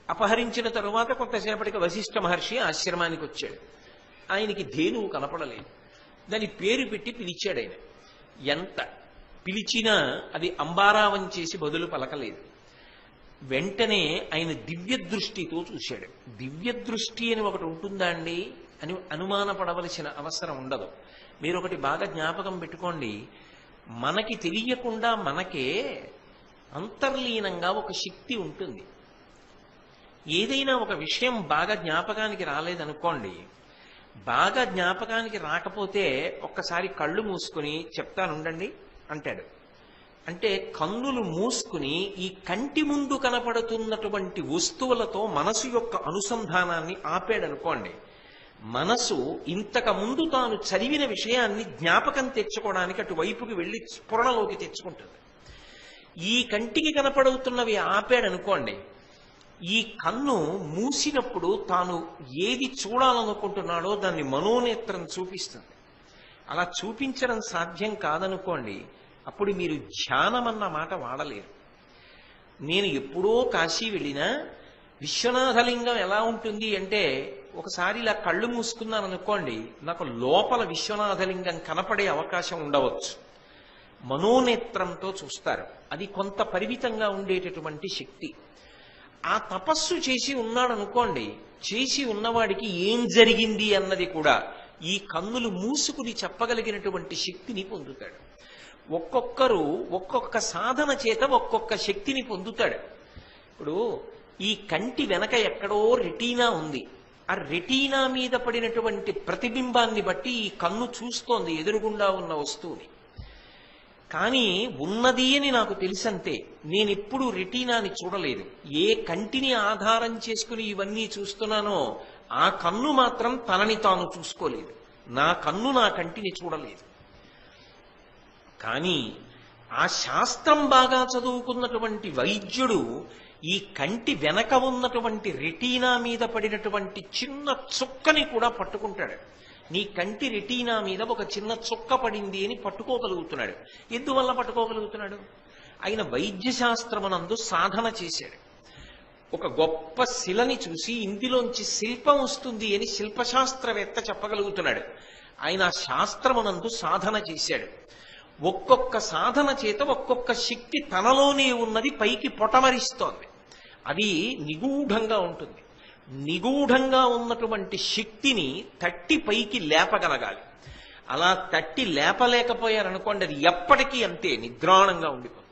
అపహరించిన తరువాత కొంతసేపటికి వశిష్ఠ మహర్షి ఆశ్రమానికి వచ్చాడు. ఆయనకి ధేనువు కనపడలేదు. దాని పేరు పెట్టి పిలిచాడు. ఆయన ఎంత పిలిచినా అది అంబారావం చేసి బదులు పలకలేదు. వెంటనే ఆయన దివ్య దృష్టితో చూశాడు. దివ్య దృష్టి అని ఒకటి ఉంటుందా అండి అని అనుమానపడవలసిన అవసరం ఉండదు. మీరు ఒకటి బాగా జ్ఞాపకం పెట్టుకోండి, మనకి తెలియకుండా మనకే అంతర్లీనంగా ఒక శక్తి ఉంటుంది. ఏదైనా ఒక విషయం బాగా జ్ఞాపకానికి రాలేదనుకోండి, బాగా జ్ఞాపకానికి రాకపోతే ఒక్కసారి కళ్ళు మూసుకుని చెప్తానుండండి అంటాడు. అంటే కన్నులు మూసుకుని ఈ కంటి ముందు కనపడుతున్నటువంటి వస్తువులతో మనసు యొక్క అనుసంధానాన్ని ఆపాడనుకోండి, మనసు ఇంతకు ముందు తాను చదివిన విషయాన్ని జ్ఞాపకం తెచ్చుకోవడానికి అటువైపుకి వెళ్ళి స్ఫురణలోకి తెచ్చుకుంటుంది. ఈ కంటికి కనపడుతున్నవి ఆపాడనుకోండి, ఈ కన్ను మూసినప్పుడు తాను ఏది చూడాలనుకుంటున్నాడో దాన్ని మనోనేత్రం చూపిస్తుంది. అలా చూపించడం సాధ్యం కాదనుకోండి, అప్పుడు మీరు ధ్యానం అన్న మాట వాడలేరు. నేను ఎప్పుడో కాశీ వెళ్ళినా విశ్వనాథలింగం ఎలా ఉంటుంది అంటే, ఒకసారి ఇలా కళ్ళు మూసుకున్నాను అనుకోండి, నాకు లోపల విశ్వనాథలింగం కనపడే అవకాశం ఉండవచ్చు. మనోనేత్రంతో చూస్తారు. అది కొంత పరిమితంగా ఉండేటటువంటి శక్తి. ఆ తపస్సు చేసి ఉన్నాడు అనుకోండి, చేసి ఉన్నవాడికి ఏం జరిగింది అన్నది కూడా ఈ కన్నులు మూసుకుని చెప్పగలిగినటువంటి శక్తిని పొందుతాడు. ఒక్కొక్కరు ఒక్కొక్క సాధన చేత ఒక్కొక్క శక్తిని పొందుతాడు. ఇప్పుడు ఈ కంటి వెనక ఎక్కడో రెటీనా ఉంది. ఆ రెటీనా మీద పడినటువంటి ప్రతిబింబాన్ని బట్టి ఈ కన్ను చూస్తోంది ఎదురుగుండా ఉన్న వస్తువుని. కానీ ఉన్నది అని నాకు తెలుసంతే, నేనెప్పుడు రెటీనాని చూడలేదు. ఏ కంటిని ఆధారం చేసుకుని ఇవన్నీ చూస్తున్నానో ఆ కన్ను మాత్రం తనని తాను చూసుకోలేదు. నా కన్ను నా కంటిని చూడలేదు. కానీ ఆ శాస్త్రం బాగా చదువుకున్నటువంటి వైద్యుడు ఈ కంటి వెనక ఉన్నటువంటి రెటీనా మీద పడినటువంటి చిన్న చుక్కని కూడా పట్టుకుంటాడు. నీ కంటి రెటీనా మీద ఒక చిన్న చుక్క పడింది అని పట్టుకోగలుగుతున్నాడు. ఎందువల్ల పట్టుకోగలుగుతున్నాడు? ఆయన వైద్య శాస్త్రమునందు సాధన చేశాడు. ఒక గొప్ప శిలని చూసి ఇందులోంచి శిల్పం వస్తుంది అని శిల్పశాస్త్రవేత్త చెప్పగలుగుతున్నాడు. ఆయన శాస్త్రమునందు సాధన చేశాడు. ఒక్కొక్క సాధన చేత ఒక్కొక్క శక్తి తనలోనే ఉన్నది పైకి పొటమరిస్తోంది. అది నిగూఢంగా ఉంటుంది. నిగూఢంగా ఉన్నటువంటి శక్తిని తట్టి పైకి లేపగలగాలి. అలా తట్టి లేపలేకపోయారనుకోండి, అది ఎప్పటికీ అంతే నిద్రాణంగా ఉండిపోతుంది.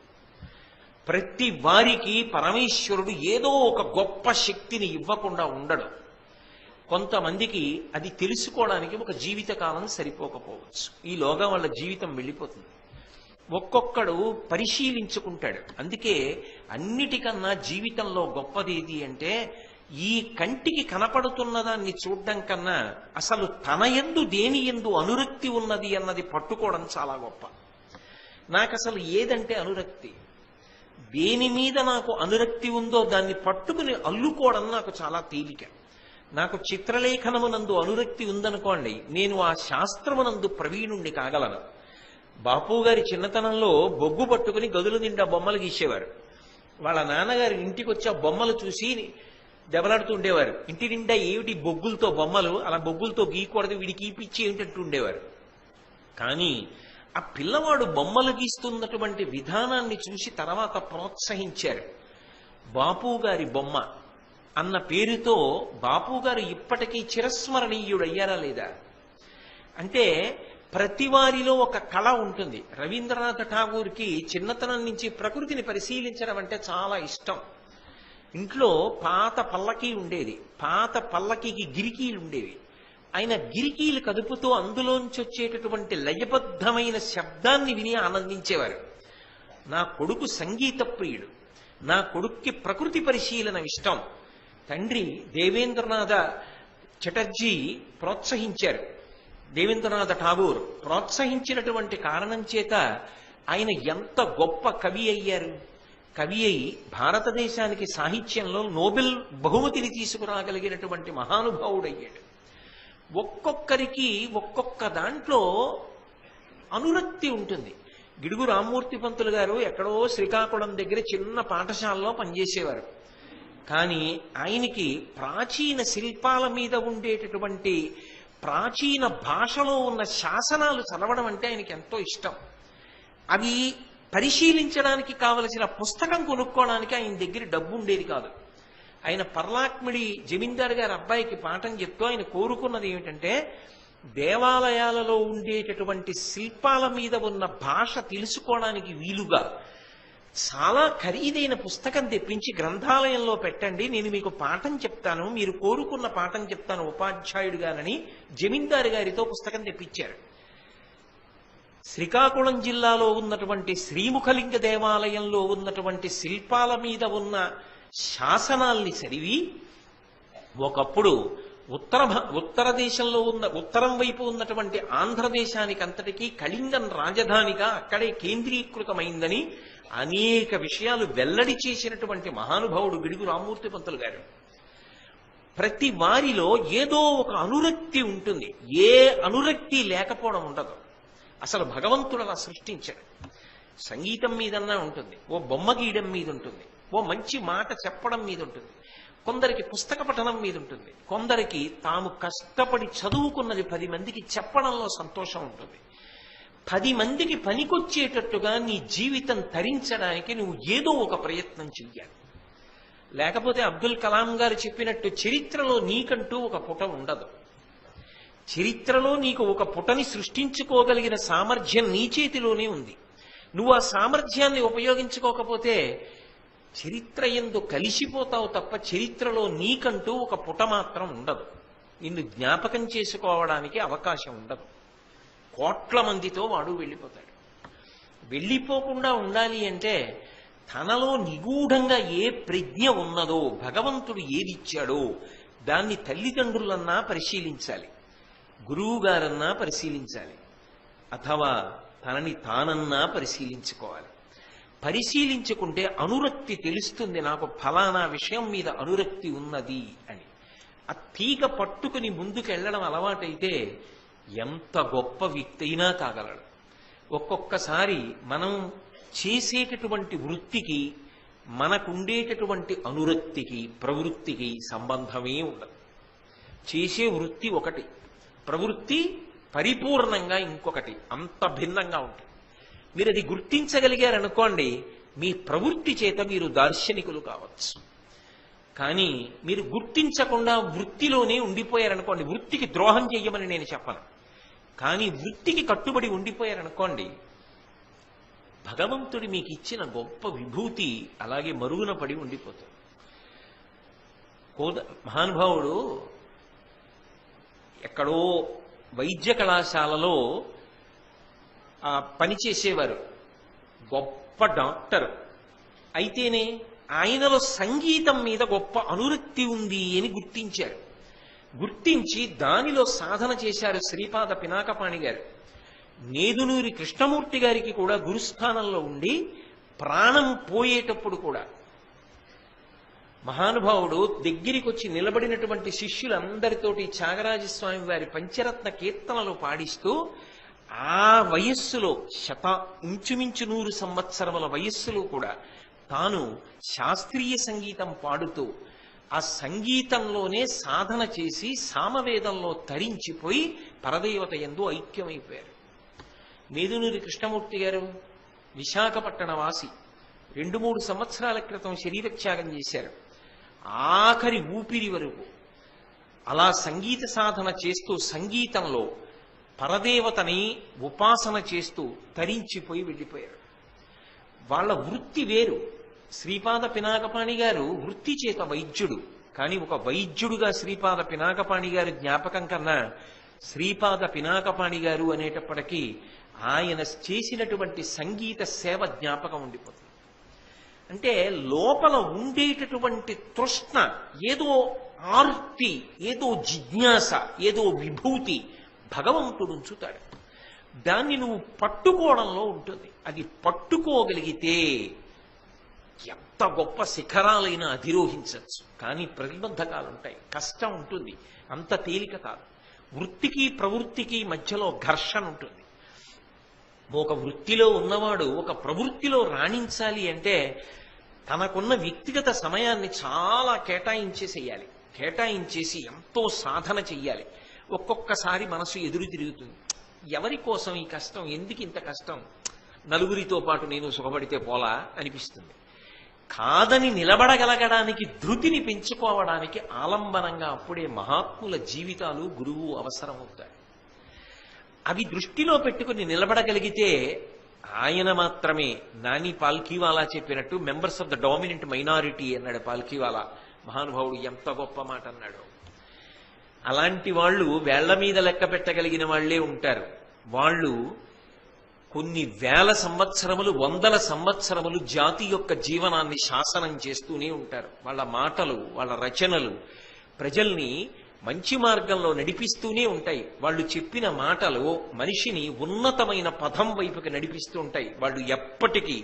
ప్రతి వారికి పరమేశ్వరుడు ఏదో ఒక గొప్ప శక్తిని ఇవ్వకుండా ఉండడు. కొంతమందికి అది తెలుసుకోవడానికి ఒక జీవితకాలం సరిపోకపోవచ్చు. ఈలోగా వాళ్ళ జీవితం వెళ్ళిపోతుంది. ఒక్కొక్కడు పరిశీలించుకుంటాడు. అందుకే అన్నిటికన్నా జీవితంలో గొప్పది ఏది అంటే, ఈ కంటికి కనపడుతున్న దాన్ని చూడడం కన్నా అసలు తన యందు దేని యందు అనురక్తి ఉన్నది అన్నది పట్టుకోవడం చాలా గొప్ప. నాకు అసలు ఏదంటే అనురక్తి, దేని మీద నాకు అనురక్తి ఉందో దాన్ని పట్టుకుని అల్లుకోవడం నాకు చాలా తేలిక. నాకు చిత్రలేఖనమునందు అనురక్తి ఉందనుకోండి, నేను ఆ శాస్త్రమునందు ప్రవీణుణ్ణి కాగలను. బాపు గారి చిన్నతనంలో బొగ్గు పట్టుకుని గదుల నిండా బొమ్మలు గీసేవారు. వాళ్ళ నాన్నగారు ఇంటికి వచ్చి ఆ బొమ్మలు చూసి దెబ్బలాడుతూ ఉండేవారు. ఇంటి నిండా ఏమిటి బొగ్గులతో బొమ్మలు, అలా బొగ్గులతో గీయకూడదు, వీడికి ఈపిచ్చి ఏమిటంటూ ఉండేవారు. కానీ ఆ పిల్లవాడు బొమ్మలు గీస్తున్నటువంటి విధానాన్ని చూసి తర్వాత ప్రోత్సహించారు. బాపు గారి బొమ్మ అన్న పేరుతో బాపు గారు ఇప్పటికీ చిరస్మరణీయుడయ్యారా లేదా? అంటే ప్రతి వారిలో ఒక కళ ఉంటుంది. రవీంద్రనాథ్ ఠాగూర్కి చిన్నతనం నుంచి ప్రకృతిని పరిశీలించడం అంటే చాలా ఇష్టం. ఇంట్లో పాత పల్లకీ ఉండేది, పాత పల్లకీకి గిరికీలు ఉండేవి. ఆయన గిరికీలు కదుపుతూ అందులోంచి వచ్చేటటువంటి లయబద్ధమైన శబ్దాన్ని విని ఆనందించేవారు. నా కొడుకు సంగీత ప్రియుడు, నా కొడుక్కి ప్రకృతి పరిశీలన ఇష్టం. తండ్రి దేవేంద్రనాథ చటర్జీ ప్రోత్సహించారు. దేవేంద్రనాథ ఠాగూర్ ప్రోత్సహించినటువంటి కారణం చేత ఆయన ఎంత గొప్ప కవి అయ్యారు. కవి అయి భారతదేశానికి సాహిత్యంలో నోబెల్ బహుమతిని తీసుకురాగలిగినటువంటి మహానుభావుడయ్యాడు. ఒక్కొక్కరికి ఒక్కొక్క దాంట్లో అనురక్తి ఉంటుంది. గిడుగు రామ్మూర్తి పంతులు గారు ఎక్కడో శ్రీకాకుళం దగ్గర చిన్న పాఠశాలలో పనిచేసేవారు. కానీ ఆయనకి ప్రాచీన శిల్పాల మీద ఉండేటటువంటి ప్రాచీన భాషలో ఉన్న శాసనాలు చదవడం అంటే ఆయనకి ఎంతో ఇష్టం. అవి పరిశీలించడానికి కావలసిన పుస్తకం కొనుక్కోవడానికి ఆయన దగ్గర డబ్బు ఉండేది కాదు. ఆయన పర్లాక్మిడి జమీందారు గారి అబ్బాయికి పాఠం చెప్తూ ఆయన కోరుకున్నది ఏమిటంటే, దేవాలయాలలో ఉండేటటువంటి శిల్పాల మీద ఉన్న భాష తెలుసుకోవడానికి వీలుగా చాలా ఖరీదైన పుస్తకం తెప్పించి గ్రంథాలయంలో పెట్టండి, నేను మీకు పాఠం చెప్తాను, మీరు కోరుకున్న పాఠం చెప్తాను ఉపాధ్యాయుడిగానని జమీందారు గారితో పుస్తకం తెప్పించారు. శ్రీకాకుళం జిల్లాలో ఉన్నటువంటి శ్రీముఖలింగ దేవాలయంలో ఉన్నటువంటి శిల్పాల మీద ఉన్న శాసనాల్ని చదివి, ఒకప్పుడు ఉత్తర దేశంలో ఉన్న ఉత్తరం వైపు ఉన్నటువంటి ఆంధ్రదేశానికి అంతటికీ కళింగం రాజధానిగా అక్కడే కేంద్రీకృతమైందని అనేక విషయాలు వెల్లడి చేసినటువంటి మహానుభావుడు గిడుగు రామ్మూర్తి పంతులు గారు. ప్రతి వారిలో ఏదో ఒక అనురక్తి ఉంటుంది. ఏ అనురక్తి లేకపోవడం ఉండదు. అసలు భగవంతుడు అలా సృష్టించాడు. సంగీతం మీదన్నా ఉంటుంది, ఓ బొమ్మ గీయడం మీద ఉంటుంది, ఓ మంచి మాట చెప్పడం మీద ఉంటుంది, కొందరికి పుస్తక పఠనం మీద ఉంటుంది, కొందరికి తాము కష్టపడి చదువుకున్నది 10 మందికి చెప్పడంలో సంతోషం ఉంటుంది. 10 మందికి పనికొచ్చేటట్టుగా నీ జీవితం తరించడానికి నువ్వు ఏదో ఒక ప్రయత్నం చెయ్యాలి. లేకపోతే అబ్దుల్ కలాం గారు చెప్పినట్టు చరిత్రలో నీకంటూ ఒక పుట ఉండదు. చరిత్రలో నీకు ఒక పుటని సృష్టించుకోగలిగిన సామర్థ్యం నీ చేతిలోనే ఉంది. నువ్వు ఆ సామర్థ్యాన్ని ఉపయోగించుకోకపోతే చరిత్ర యందు కలిసిపోతావు తప్ప చరిత్రలో నీకంటూ ఒక పుట మాత్రం ఉండదు. నిన్ను జ్ఞాపకం చేసుకోవడానికి అవకాశం ఉండదు. కోట్ల మందితో వాడు వెళ్ళిపోతాడు. వెళ్ళిపోకుండా ఉండాలి అంటే తనలో నిగూఢంగా ఏ ప్రజ్ఞ ఉన్నదో, భగవంతుడు ఏదిచ్చాడో దాన్ని తల్లిదండ్రులన్నా పరిశీలించాలి, గురువు గారన్నా పరిశీలించాలి, అథవా తనని తానన్నా పరిశీలించుకోవాలి. పరిశీలించుకుంటే అనురక్తి తెలుస్తుంది. నాకు ఫలానా విషయం మీద అనురక్తి ఉన్నది అని. ఆ తీగ పట్టుకుని ముందుకెళ్ళడం అలవాటైతే ఎంత గొప్ప వ్యక్తి అయినా కాగలడు. ఒక్కొక్కసారి మనం చేసేటటువంటి వృత్తికి మనకుండేటటువంటి అనురక్తికి ప్రవృత్తికి సంబంధమే ఉండదు. చేసే వృత్తి ఒకటి, ప్రవృత్తి పరిపూర్ణంగా ఇంకొకటి, అంత భిన్నంగా ఉంటుంది. మీరు అది గుర్తించగలిగారనుకోండి, మీ ప్రవృత్తి చేత మీరు దార్శనికులు కావచ్చు. కానీ మీరు గుర్తించకుండా వృత్తిలోనే ఉండిపోయారనుకోండి, వృత్తికి ద్రోహం చెయ్యమని నేను చెప్పను, కానీ వృత్తికి కట్టుబడి ఉండిపోయారనుకోండి, భగవంతుడి మీకు ఇచ్చిన గొప్ప విభూతి అలాగే మరుగున పడి ఉండిపోతుంది. మహానుభావుడు ఎక్కడో వైద్య కళాశాలలో పనిచేసేవారు, గొప్ప డాక్టర్. అయితేనే ఆయనలో సంగీతం మీద గొప్ప అనురక్తి ఉంది అని గుర్తించారు. గుర్తించి దానిలో సాధన చేశారు శ్రీపాద పినాకపాణి గారు. నేదునూరి కృష్ణమూర్తి గారికి కూడా గురుస్థానంలో ఉండి ప్రాణం పోయేటప్పుడు కూడా మహానుభావుడు దగ్గరికి వచ్చి నిలబడినటువంటి శిష్యులందరితోటి త్యాగరాజస్వామి వారి పంచరత్న కీర్తనలు పాడిస్తూ ఆ వయస్సులో ఇంచుమించు 100 సంవత్సరముల వయస్సులో కూడా తాను శాస్త్రీయ సంగీతం పాడుతూ ఆ సంగీతంలోనే సాధన చేసి సామవేదంలో తరించిపోయి పరదేవత యందు ఐక్యమైపోయారు. మేదునూరి కృష్ణమూర్తి గారు విశాఖపట్టణ వాసి 2-3 సంవత్సరాల క్రితం శరీరత్యాగం చేశారు. ఆఖరి ఊపిరి వరకు అలా సంగీత సాధన చేస్తూ సంగీతంలో పరదేవతని ఉపాసన చేస్తూ తరించిపోయి వెళ్ళిపోయారు. వాళ్ళ వృత్తి వేరు. శ్రీపాద పినాకపాణి గారు వృత్తి చేత వైద్యుడు, కానీ ఒక వైద్యుడుగా శ్రీపాద పినాకపాణి గారు జ్ఞాపకం కన్నా శ్రీపాద పినాకపాణి గారు అనేటప్పటికీ ఆయన చేసినటువంటి సంగీత సేవ జ్ఞాపకం ఉండిపోతుంది. అంటే లోపల ఉండేటటువంటి తృష్ణ, ఏదో ఆర్తి, ఏదో జిజ్ఞాస, ఏదో విభూతి భగవంతుడు ఉంచుతాడు. దాన్ని నువ్వు పట్టుకోవడంలో ఉంటుంది. అది పట్టుకోగలిగితే ఎంత గొప్ప శిఖరాలైనా అధిరోహించవచ్చు. కానీ ప్రతిబంధకాలు ఉంటాయి, కష్టం ఉంటుంది, అంత తేలిక కాదు. వృత్తికి ప్రవృత్తికి మధ్యలో ఘర్షణ ఉంటుంది. ఒక వృత్తిలో ఉన్నవాడు ఒక ప్రవృత్తిలో రాణించాలి అంటే తనకున్న వ్యక్తిగత సమయాన్ని చాలా కేటాయించేసేయాలి. కేటాయించేసి ఎంతో సాధన చెయ్యాలి. ఒక్కొక్కసారి మనసు ఎదురు తిరుగుతుంది. ఎవరి కోసం ఈ కష్టం, ఎందుకు ఇంత కష్టం, నలుగురితో పాటు నేను సుఖపడితే పోలా అనిపిస్తుంది. కాదని నిలబడగలగడానికి ధృతిని పెంచుకోవడానికి ఆలంబనంగా అప్పుడే మహాత్ముల జీవితాలు గురువు అవసరమవుతాయి. అవి దృష్టిలో పెట్టుకుని నిలబడగలిగితే ఆయన మాత్రమే. నాని పాల్కీవాలా చెప్పినట్టు members of the dominant minority అన్నాడు పాల్కీవాలా మహానుభావుడు. ఎంత గొప్ప మాట అన్నాడు. అలాంటి వాళ్ళు వేళ్ల మీద లెక్క పెట్టగలిగిన వాళ్లే ఉంటారు. వాళ్ళు కొన్ని వేల సంవత్సరములు, వందల సంవత్సరములు జాతి యొక్క జీవనాన్ని శాసనం చేస్తూనే ఉంటారు. వాళ్ళ మాటలు, వాళ్ళ రచనలు ప్రజల్ని మంచి మార్గంలో నడిపిస్తూనే ఉంటాయి. వాళ్ళు చెప్పిన మాటలు మనిషిని ఉన్నతమైన పథం వైపుకి నడిపిస్తూ ఉంటాయి. వాళ్ళు ఎప్పటికీ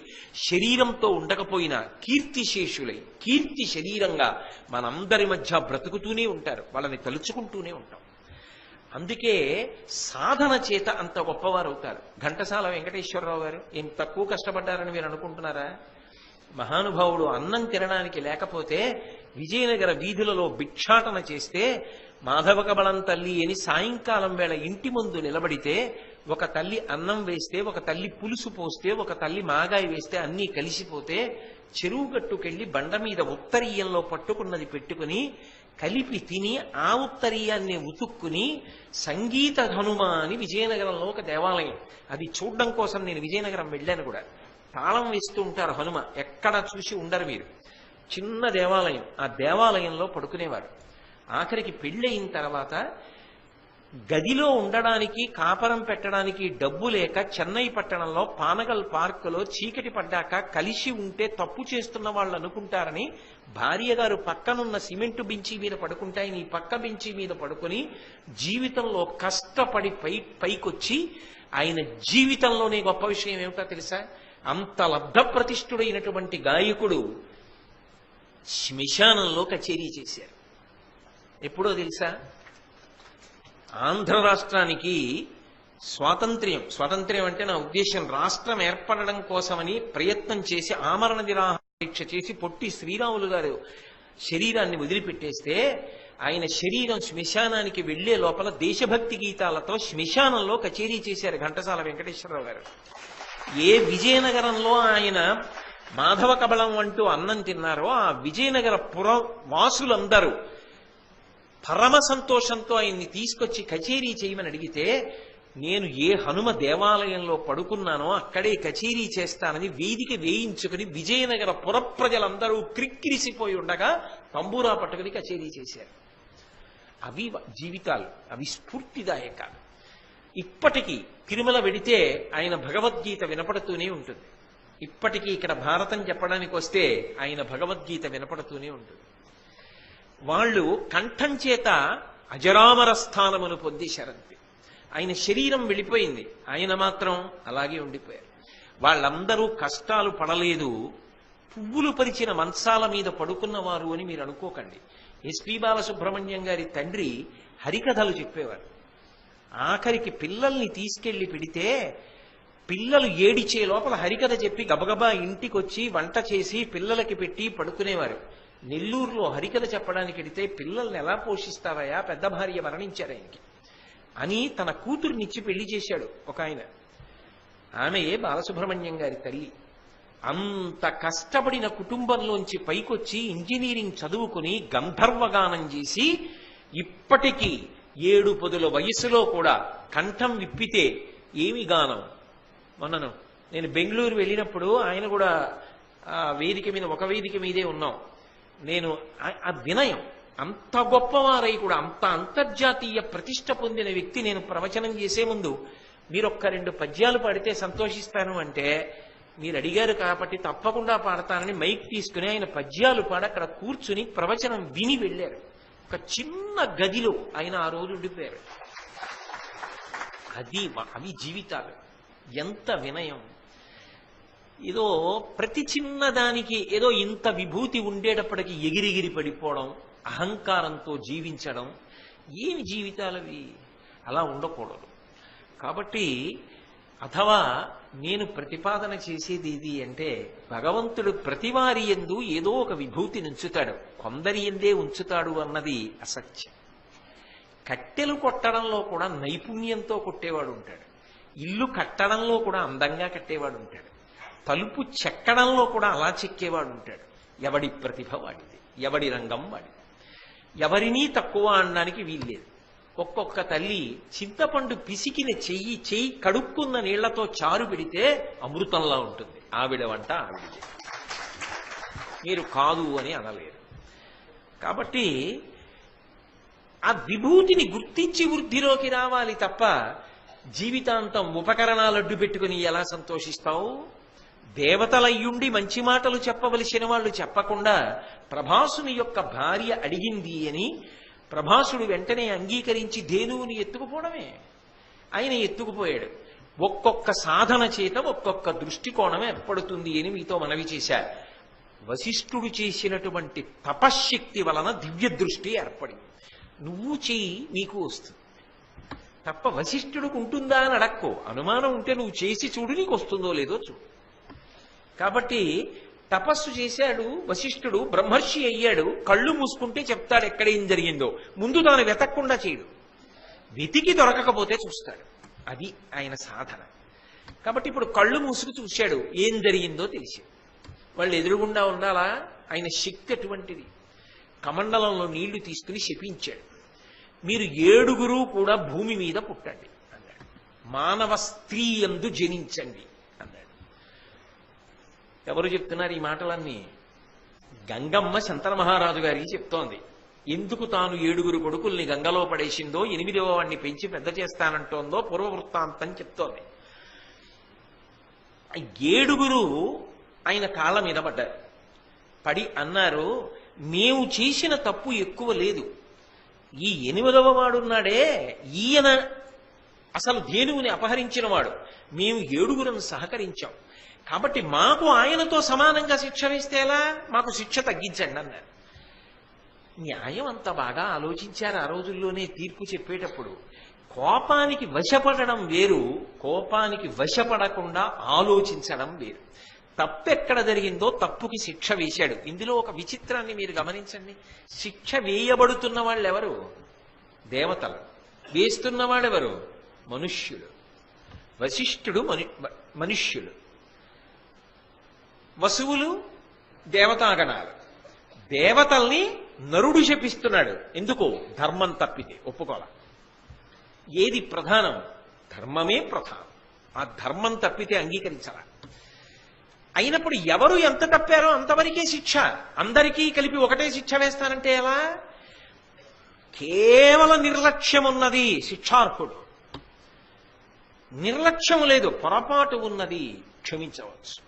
శరీరంతో ఉండకపోయినా కీర్తిశేషులై కీర్తి శరీరంగా మనందరి మధ్య బ్రతుకుతూనే ఉంటారు. వాళ్ళని తలుచుకుంటూనే ఉంటాం. అందుకే సాధన చేత అంత గొప్పవారు అవుతారు. ఘంటసాల వెంకటేశ్వరరావు గారు ఏం తక్కువ కష్టపడ్డారని మీరు అనుకుంటున్నారా? మహానుభావుడు అన్నం తినడానికి లేకపోతే విజయనగర వీధులలో భిక్షాటన చేస్తే మాధవకబళం తల్లి అని సాయంకాలం వేళ ఇంటి ముందు నిలబడితే ఒక తల్లి అన్నం వేస్తే, ఒక తల్లి పులుసు పోస్తే, ఒక తల్లి మాగాయి వేస్తే అన్నీ కలిసిపోతే చెరువు గట్టుకెళ్లి బండ మీద ఉత్తరీయంలో పట్టుకున్నది పెట్టుకుని కలిపి తిని ఆ ఉత్తరీయాన్ని ఉతుక్కుని సంగీత హనుమ అని విజయనగరంలో ఒక దేవాలయం, అది చూడడం కోసం నేను విజయనగరం వెళ్ళాను కూడా. తాళం వేస్తూ ఉంటారు హనుమ, ఎక్కడ చూసి ఉండరు మీరు. చిన్న దేవాలయం, ఆ దేవాలయంలో పడుకునేవారు. ఆఖరికి పెళ్ళయిన తర్వాత గదిలో ఉండడానికి, కాపరం పెట్టడానికి డబ్బు లేక చెన్నై పట్టణంలో పానగల్ పార్కులో చీకటి పడ్డాక కలిసి ఉంటే తప్పు చేస్తున్న వాళ్ళు అనుకుంటారని భార్య గారు పక్కనున్న సిమెంటు బెంచి మీద పడుకుంటే ఆయన ఈ పక్క బెంచి మీద పడుకుని జీవితంలో కష్టపడి పైకొచ్చి ఆయన జీవితంలోనే గొప్ప విషయం ఏమిటో తెలుసా? అంత లబ్ధప్రతిష్ఠుడైనటువంటి గాయకుడు శ్మశానంలో కచేరీ చేశారు. ఎప్పుడో తెలుసా? ఆంధ్ర రాష్ట్రానికి స్వాతంత్ర్యం అంటే నా ఉద్దేశం రాష్ట్రం ఏర్పడడం కోసమని ప్రయత్నం చేసి ఆమరణ నిరాహార దీక్ష చేసి పొట్టి శ్రీరాములు గారు శరీరాన్ని వదిలిపెట్టేస్తే ఆయన శరీరం శ్మశానానికి వెళ్లే లోపల దేశభక్తి గీతాలతో శ్మశానంలో కచేరీ చేశారు ఘంటసాల వెంకటేశ్వరరావు గారు. ఏ విజయనగరంలో ఆయన మాధవ కబళం అంటూ అన్నం తిన్నారో ఆ విజయనగర పుర వాసులందరూ పరమ సంతోషంతో ఆయన్ని తీసుకొచ్చి కచేరీ చేయమని అడిగితే, నేను ఏ హనుమ దేవాలయంలో పడుకున్నానో అక్కడే కచేరీ చేస్తానని వేదిక వేయించుకుని విజయనగర పుర ప్రజలందరూ క్రిక్కిరిసిపోయి ఉండగా తంబూరా పట్టుకుని కచేరీ చేశారు. అవి జీవితాలు, అవి స్ఫూర్తిదాయకాలు. ఇప్పటికీ తిరుమల వెడితే ఆయన భగవద్గీత వినపడుతూనే ఉంటుంది. ఇప్పటికీ ఇక్కడ భారతం చెప్పడానికి వస్తే ఆయన భగవద్గీత వినపడుతూనే ఉంటుంది. వాళ్ళు కంఠం చేత అజరామర స్థానమును పొందేశారంతే. ఆయన శరీరం వెళ్ళిపోయింది, ఆయన మాత్రం అలాగే ఉండిపోయారు. వాళ్ళందరూ కష్టాలు పడలేదు, పువ్వులు పరిచిన మంచాల మీద పడుకున్నవారు అని మీరు అనుకోకండి. ఎస్పి బాలసుబ్రహ్మణ్యం గారి తండ్రి హరికథలు చెప్పేవారు. ఆఖరికి పిల్లల్ని తీసుకెళ్లి పెడితే పిల్లలు ఏడిచే లోపల హరికథ చెప్పి గబగబా ఇంటికి వచ్చి వంట చేసి పిల్లలకి పెట్టి పడుకునేవారు. నెల్లూరులో హరికథ చెప్పడానికి వెడితే పిల్లల్ని ఎలా పోషిస్తావయ్యా, పెద్ద భార్య మరణించారు ఆయనకి అని తన కూతురునిచ్చి పెళ్లి చేశాడు ఒక ఆయన. ఆమెయే బాలసుబ్రహ్మణ్యం గారి తల్లి. అంత కష్టపడిన కుటుంబంలోంచి పైకొచ్చి ఇంజనీరింగ్ చదువుకుని గంధర్వగానం చేసి ఇప్పటికీ 7 పదుల వయసులో కూడా కంఠం విప్పితే ఏమి గానం. మొన్నను నేను బెంగళూరు వెళ్ళినప్పుడు ఆయన కూడా వేదిక మీద, ఒక వేదిక మీదే ఉన్నాం. నేను ఆ వినయం, అంత గొప్పవారై కూడా అంత అంతర్జాతీయ ప్రతిష్ట పొందిన వ్యక్తి నేను ప్రవచనం చేసే ముందు మీరు ఒక్క 2 పద్యాలు పాడితే సంతోషిస్తాను అంటే, మీరు అడిగారు కాబట్టి తప్పకుండా పాడతానని మైక్ తీసుకుని ఆయన పద్యాలు పాడి అక్కడ కూర్చుని ప్రవచనం విని వెళ్ళారు. ఒక చిన్న గదిలో ఆయన ఆ రోజు ఉండిపోయారు. అవి జీవితాలు. ఎంత వినయం. ఏదో ప్రతి చిన్నదానికి ఏదో ఇంత విభూతి ఉండేటప్పటికి ఎగిరిగిరి పడిపోవడం, అహంకారంతో జీవించడం, ఏమి జీవితాలవి? అలా ఉండకూడదు. కాబట్టి అథవా నేను ప్రతిపాదన చేసేది ఇది అంటే, భగవంతుడు ప్రతివారి యందు ఏదో ఒక విభూతిని ఉంచుతాడు, కొందరి ఎందే ఉంచుతాడు అన్నది అసత్యం. కట్టెలు కొట్టడంలో కూడా నైపుణ్యంతో కొట్టేవాడు ఉంటాడు, ఇల్లు కట్టడంలో కూడా అందంగా కట్టేవాడు ఉంటాడు, తలుపు చెక్కడంలో కూడా అలా చెక్కేవాడు ఉంటాడు. ఎవడి ప్రతిభ వాడిది, ఎవడి రంగం వాడిది. ఎవరినీ తక్కువ అనడానికి వీల్లేదు. ఒక్కొక్క తల్లి చింతపండు పిసికిన చెయ్యి కడుక్కున్న నీళ్లతో చారు పెడితే అమృతంలా ఉంటుంది. ఆవిడ వంట ఆవిడది, మీరు కాదు అని అనలేరు. కాబట్టి ఆ విభూతిని గుర్తించి వృద్ధిలోకి రావాలి తప్ప జీవితాంతం ఉపకరణాలు అడ్డు పెట్టుకుని ఎలా సంతోషిస్తావు? దేవతలయ్యుండి మంచి మాటలు చెప్పవలసిన వాళ్ళు చెప్పకుండా ప్రభాసుని యొక్క భార్య అడిగింది అని ప్రభాసుడు వెంటనే అంగీకరించి ధేనువుని ఎత్తుకుపోవడమే. ఆయన ఎత్తుకుపోయాడు. ఒక్కొక్క సాధన చేత ఒక్కొక్క దృష్టికోణం ఏర్పడుతుంది అని మీతో మనవి చేశారు. వశిష్ఠుడు చేసినటువంటి తపశ్శక్తి వలన దివ్య దృష్టి ఏర్పడింది. నువ్వు చెయ్యి, నీకు వస్తుంది తప్ప వశిష్ఠుడికి ఉంటుందా అని అడక్కో. అనుమానం ఉంటే నువ్వు చేసి చూడు, నీకు వస్తుందో లేదో చూడు. కాబట్టి తపస్సు చేశాడు వశిష్ఠుడు, బ్రహ్మర్షి అయ్యాడు. కళ్ళు మూసుకుంటే చెప్తాడు ఎక్కడేం జరిగిందో. ముందు దాన్ని వెతకకుండా చేయడు, వెతికి దొరకకపోతే చూస్తాడు. అది ఆయన సాధన. కాబట్టి ఇప్పుడు కళ్ళు మూసుకు చూశాడు, ఏం జరిగిందో తెలిసి. వాళ్ళు ఎదురుగుండా ఉండాలా? ఆయన శక్తి అటువంటిది. కమండలంలో నీళ్లు తీసుకుని శపించాడు. మీరు 7 కూడా భూమి మీద పుట్టండి అన్నాడు. మానవ స్త్రీ యందు జనించండి అన్నాడు. ఎవరు చెప్తున్నారు ఈ మాటలన్నీ? గంగమ్మ శంతన మహారాజు గారికి చెప్తోంది. ఎందుకు తాను 7 కొడుకుల్ని గంగలో పడేసిందో, 8వ వాడిని పెంచి పెద్ద చేస్తానంటోందో పూర్వవృత్తాంతం చెప్తోంది. 7 ఆయన కాళ్ళ మీద పడ్డారు. పడి అన్నారు, మేము చేసిన తప్పు ఎక్కువ లేదు. ఈ 8వ వాడున్నాడే, ఈయన అసలు ధేనువుని అపహరించిన వాడు. మేము 7 సహకరించాం. కాబట్టి మాకు ఆయనతో సమానంగా శిక్ష వేస్తే ఎలా? మాకు శిక్ష తగ్గించండి అన్నారు. న్యాయం అంత బాగా ఆలోచించారు ఆ రోజుల్లోనే తీర్పు చెప్పేటప్పుడు. కోపానికి వశపడడం వేరు, కోపానికి వశపడకుండా ఆలోచించడం వేరు. తప్పెక్కడ జరిగిందో తప్పుకి శిక్ష వేశాడు. ఇందులో ఒక విచిత్రాన్ని మీరు గమనించండి. శిక్ష వేయబడుతున్న వాళ్ళు ఎవరు? దేవతలు. వేస్తున్న వాళ్ళెవరు? మనుష్యుడు. వశిష్ఠుడు మనుష్యుడు, వసువులు దేవతాగణాలు. దేవతల్ని నరుడు శపిస్తున్నాడు. ఎందుకు? ధర్మం తప్పితే ఒప్పుకోవాలి. ఏది ప్రధానం? ధర్మమే ప్రధానం. ఆ ధర్మం తప్పితే అంగీకరించాల. అయినప్పుడు ఎవరు ఎంత తప్పారో అంతవరకే శిక్ష. అందరికీ కలిపి ఒకటే శిక్ష వేస్తానంటే ఎలా? కేవలం నిర్లక్ష్యం ఉన్నది శిక్షార్హుడు. నిర్లక్ష్యం లేదు, పొరపాటు ఉన్నది, క్షమించవచ్చు.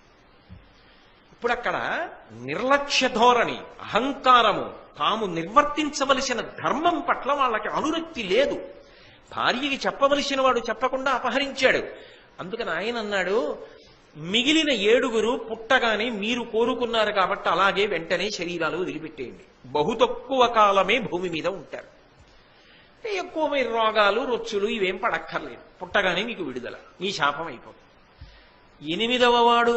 ఇప్పుడు అక్కడ నిర్లక్ష్య ధోరణి, అహంకారము, తాము నిర్వర్తించవలసిన ధర్మం పట్ల వాళ్ళకి అనురక్తి లేదు. భార్యకి చెప్పవలసిన వాడు చెప్పకుండా అపహరించాడు. అందుకని ఆయన అన్నాడు, మిగిలిన 7 పుట్టగానే మీరు కోరుకున్నారు కాబట్టి అలాగే వెంటనే శరీరాలు వదిలిపెట్టేయండి. బహు తక్కువ కాలమే భూమి మీద ఉంటారు. ఎక్కువ మీరు రోగాలు రొచ్చులు ఇవేం పడక్కర్లేదు. పుట్టగానే మీకు విడుదల, మీ శాపం అయిపోతుంది. 8వ వాడు